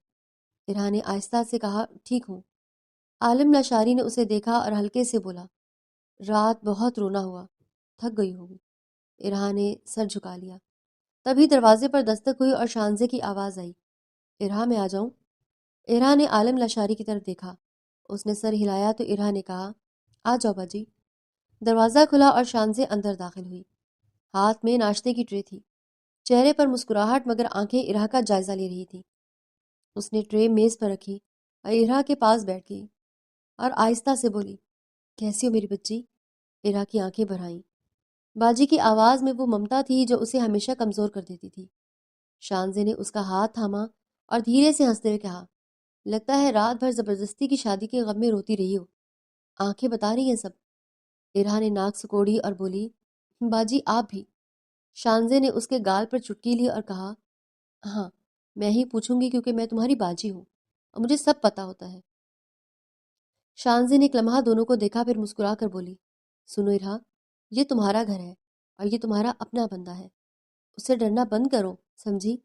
ارہا نے آہستہ سے کہا، ٹھیک ہوں۔ عالم لاشاری نے اسے دیکھا اور ہلکے سے بولا، رات بہت رونا ہوا، تھک گئی ہوگی۔ ارہا نے سر جھکا لیا۔ تبھی دروازے پر دستک ہوئی اور شانزے کی آواز آئی، ارہا میں آ جاؤں؟ ارہا نے عالم لاشاری کی طرف دیکھا، اس نے سر ہلایا تو ارہا نے کہا، آ جاؤ باجی۔ دروازہ کھلا اور شانزے اندر داخل ہوئی۔ ہاتھ میں ناشتے کی ٹرے تھی، چہرے پر مسکراہٹ، مگر آنکھیں ارہا کا جائزہ لے رہی تھی۔ اس نے ٹرے میز پر رکھی اور ارہا کے پاس بیٹھ گئی اور آہستہ سے بولی، کیسی ہو میری بچی؟ ارہا کی آنکھیں بھر آئیں۔ باجی کی آواز میں وہ ممتا تھی جو اسے ہمیشہ کمزور کر دیتی تھی۔ شانزے نے اس کا ہاتھ تھاما اور دھیرے سے ہنستے ہوئے کہا، لگتا ہے رات بھر زبردستی کی شادی کے غم میں روتی رہی ہو، آنکھیں بتا رہی ہیں سب۔ ارہا نے ناک سکوڑی اور بولی، باجی آپ بھی۔ شانزے نے اس کے گال پر چٹکی لی اور کہا، ہاں، میں ہی پوچھوں گی کیونکہ میں تمہاری باجی ہوں اور مجھے سب پتا ہوتا ہے۔ شانزے نے ایک لمحہ دونوں کو دیکھا، پھر مسکرا کر بولی، سنو ارہا، یہ تمہارا گھر ہے اور یہ تمہارا اپنا بندہ ہے، اس سے ڈرنا بند کرو، سمجھی؟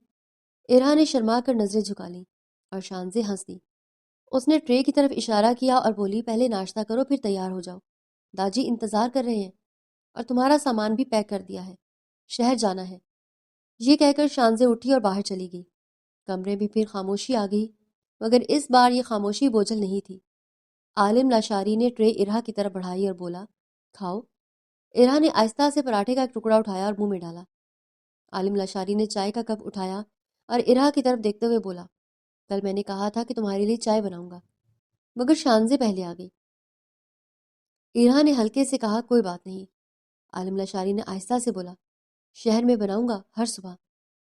ارہا نے شرما کر نظریں جھکا لیں اور شانزے ہنس دی۔ اس نے ٹرے کی طرف اشارہ کیا اور بولی، پہلے ناشتہ کرو پھر تیار ہو جاؤ، داجی انتظار کر رہے ہیں، اور تمہارا سامان بھی پیک کر دیا ہے، شہر جانا ہے۔ یہ کہہ کر شانزے اٹھی اور باہر چلی گئی۔ کمرے میں پھر خاموشی آ گئی، مگر اس بار یہ خاموشی بوجھل نہیں تھی۔ عالم لاشاری نے ٹرے ارہا کی طرف بڑھائی اور بولا، کھاؤ۔ ارہا نے آہستہ سے پراٹھے کا ایک ٹکڑا اٹھایا اور منہ میں ڈالا۔ عالم لاشاری نے چائے کا کپ اٹھایا اور ارہا کی طرف دیکھتے ہوئے بولا، کل میں نے کہا تھا کہ تمہارے لیے چائے بناؤں گا، مگر شانزے پہلے آ گئی۔ ارہا نے ہلکے سے کہا، کوئی بات نہیں۔ عالم لاشاری نے آہستہ سے بولا، شہر میں بناؤں گا ہر صبح۔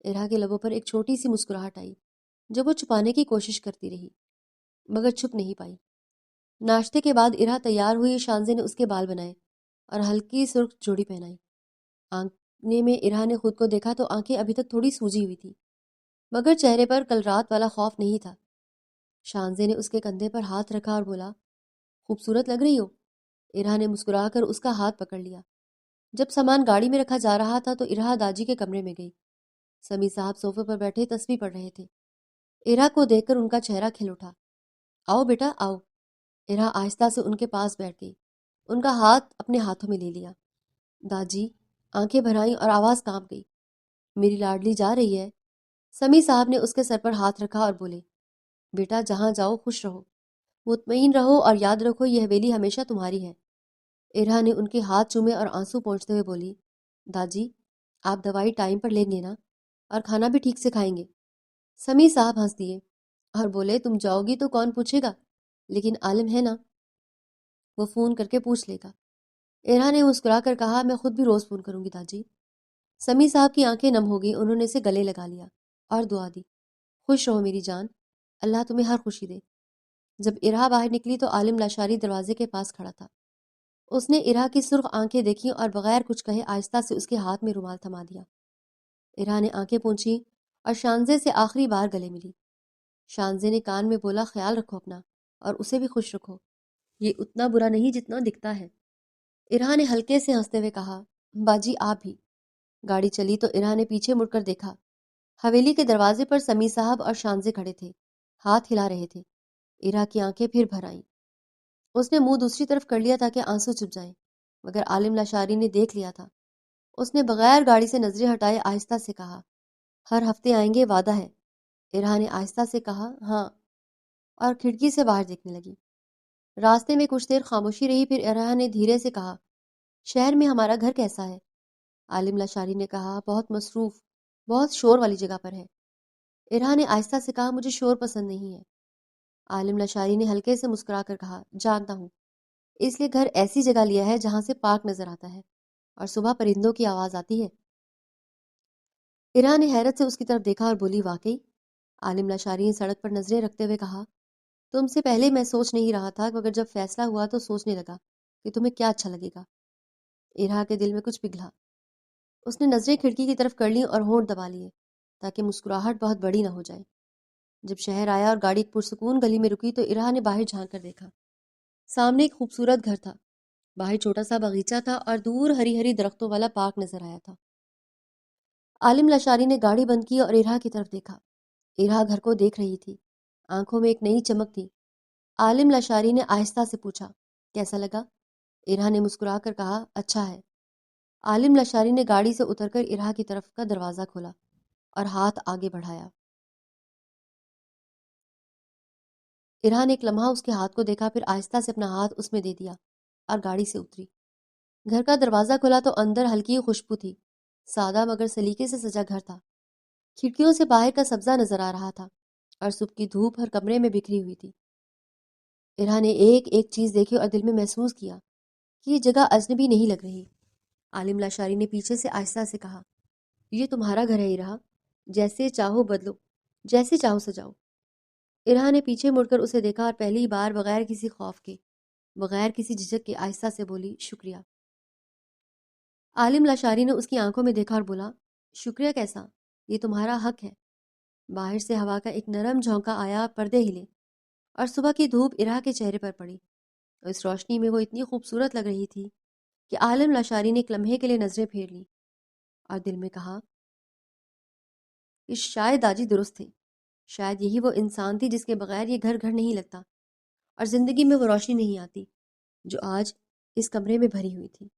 ارہا کے لبوں پر ایک چھوٹی سی مسکراہٹ آئی جب وہ چھپانے کی کوشش کرتی رہی، مگر چھپ نہیں پائی۔ ناشتے کے بعد ارہا تیار ہوئی، شانزے نے اس کے بال بنائے اور ہلکی سرخ جوڑی پہنائی۔ آنکھنے میں ارہا نے خود کو دیکھا تو آنکھیں ابھی تک تھوڑی سوجی ہوئی تھی، مگر چہرے پر کل رات والا خوف نہیں تھا۔ شانزے نے اس کے کندھے پر ہاتھ رکھا اور بولا، خوبصورت لگ رہی ہو۔ ارہا نے مسکرا کر اس کا ہاتھ پکڑ لیا۔ جب سامان گاڑی میں رکھا جا رہا تھا تو ارہا داجی کے کمرے میں گئی۔ سمیع صاحب صوفے پر بیٹھے تسبیح پڑھ رہے تھے۔ ارہا کو دیکھ کر ان کا چہرہ کھل اٹھا۔ آؤ بیٹا آؤ۔ ارہا آہستہ سے ان کے پاس بیٹھ گئی، ان کا ہاتھ اپنے ہاتھوں میں لے لیا۔ داجی آنکھیں بھر آئیں اور آواز کانپ گئی، میری لاڈلی جا رہی ہے۔ سمیع صاحب نے اس کے سر پر ہاتھ رکھا اور بولے، بیٹا جہاں جاؤ خوش رہو، مطمئن رہو اور یاد رکھو یہ حویلی ہمیشہ تمہاری ہے۔ ارہا نے ان کے ہاتھ چومے اور آنسو پونچھتے ہوئے بولی، داجی آپ دوائی ٹائم پر لیں گے نا، اور کھانا بھی ٹھیک سے کھائیں گے؟ سمیع صاحب ہنس دیے اور بولے، تم جاؤ گی تو کون پوچھے گا، لیکن عالم ہے نا، وہ فون کر کے پوچھ لے گا۔ ارہا نے مسکرا کر کہا، میں خود بھی روز فون کروں گی داجی۔ سمیع صاحب کی آنکھیں نم ہو گئی، انہوں نے اسے گلے لگا لیا اور دعا دی، خوش رہو میری جان، اللہ تمہیں ہر خوشی دے۔ جب ارہا باہر نکلی تو عالم لاشاری دروازے کے پاس کھڑا تھا۔ اس نے ارہا کی سرخ آنکھیں دیکھی اور بغیر کچھ کہے آہستہ سے اس کے ہاتھ میں رومال تھما دیا۔ ارہا نے آنکھیں پونچھی اور شانزے سے آخری بار گلے ملی۔ شانزے نے کان میں بولا، خیال رکھو اپنا اور اسے بھی خوش رکھو، یہ اتنا برا نہیں جتنا دکھتا ہے۔ ارہا نے ہلکے سے ہنستے ہوئے کہا، باجی آپ بھی۔ گاڑی چلی تو ارہا نے پیچھے مڑ کر دیکھا، حویلی کے دروازے پر سمیع صاحب اور شانزے کھڑے تھے، ہاتھ ہلا رہے تھے۔ ارہا کی آنکھیں پھر بھر آئیں، اس نے منہ دوسری طرف کر لیا تاکہ آنسو چپ جائیں، مگر عالم لاشاری نے دیکھ لیا تھا۔ اس نے بغیر گاڑی سے نظریں ہٹائے آہستہ سے کہا، ہر ہفتے آئیں گے، وعدہ ہے؟ ارہا نے آہستہ سے کہا، ہاں، اور کھڑکی سے باہر دیکھنے لگی۔ راستے میں کچھ دیر خاموشی رہی، پھر ارہا نے دھیرے سے کہا، شہر میں ہمارا گھر کیسا ہے؟ عالم لاشاری نے کہا، بہت مصروف، بہت شور والی جگہ پر ہے۔ ارہا نے آہستہ سے کہا، مجھے شور پسند نہیں ہے۔ عالم لاشاری نے ہلکے سے مسکرا کر کہا، جانتا ہوں، اس لیے گھر ایسی جگہ لیا ہے جہاں سے پارک نظر آتا ہے اور صبح پرندوں کی آواز آتی ہے۔ ارہا نے حیرت سے اس کی طرف دیکھا اور بولی، واقعی؟ عالم لاشاری نے سڑک پر نظریں رکھتے ہوئے کہا، تم سے پہلے میں سوچ نہیں رہا تھا، مگر جب فیصلہ ہوا تو سوچنے لگا کہ تمہیں کیا اچھا لگے گا۔ ارہا کے دل میں کچھ پگھلا، اس نے نظریں کھڑکی کی طرف کر لیں اور ہونٹ دبا لیے تاکہ مسکراہٹ بہت بڑی نہ ہو جائے۔ جب شہر آیا اور گاڑی ایک پرسکون گلی میں رکی تو ارہا نے باہر جھانک کر دیکھا۔ سامنے ایک خوبصورت گھر تھا، باہر چھوٹا سا باغیچہ تھا اور دور ہری ہری درختوں والا پارک نظر آیا تھا۔ عالم لاشاری نے گاڑی بند کی اور ارہا کی طرف دیکھا۔ ارہا گھر کو دیکھ رہی تھی، آنکھوں میں ایک نئی چمک تھی۔ عالم لاشاری نے آہستہ سے پوچھا، کیسا لگا؟ ارہا نے مسکرا کر کہا، اچھا ہے۔ عالم لاشاری نے گاڑی سے اتر کر ارہا کی طرف کا دروازہ کھولا اور ہاتھ آگے بڑھایا۔ ارہا نے ایک لمحہ اس کے ہاتھ کو دیکھا، پھر آہستہ سے اپنا ہاتھ اس میں دے دیا اور گاڑی سے اتری۔ گھر کا دروازہ کھلا تو اندر ہلکی خوشبو تھی، سادہ مگر سلیقے سے سجا گھر تھا۔ کھڑکیوں سے باہر کا سبزہ نظر آ رہا تھا اور صبح کی دھوپ ہر کمرے میں بکھری ہوئی تھی۔ ارہا نے ایک ایک چیز دیکھی اور دل میں محسوس کیا کہ یہ جگہ اجنبی نہیں لگ رہی۔ عالم لاشاری نے پیچھے سے آہستہ سے کہا، یہ تمہارا گھر ہے ارہا، جیسے چاہو بدلو، جیسے چاہو سجاؤ۔ ارہا نے پیچھے مڑ کر اسے دیکھا اور پہلی بار بغیر کسی خوف کے، بغیر کسی جھجک کے آہستہ سے بولی، شکریہ۔ عالم لاشاری نے اس کی آنکھوں میں دیکھا اور بولا، شکریہ کیسا، یہ تمہارا حق ہے۔ باہر سے ہوا کا ایک نرم جھونکا آیا، پردے ہلے اور صبح کی دھوپ ارہا کے چہرے پر پڑی، اور اس روشنی میں وہ اتنی خوبصورت لگ رہی تھی کہ عالم لاشاری نے ایک لمحے کے لیے نظریں پھیر لیں اور دل میں کہا کہ شاید داجی درست تھے، شاید یہی وہ انسان تھی جس کے بغیر یہ گھر گھر نہیں لگتا اور زندگی میں وہ روشنی نہیں آتی جو آج اس کمرے میں بھری ہوئی تھی۔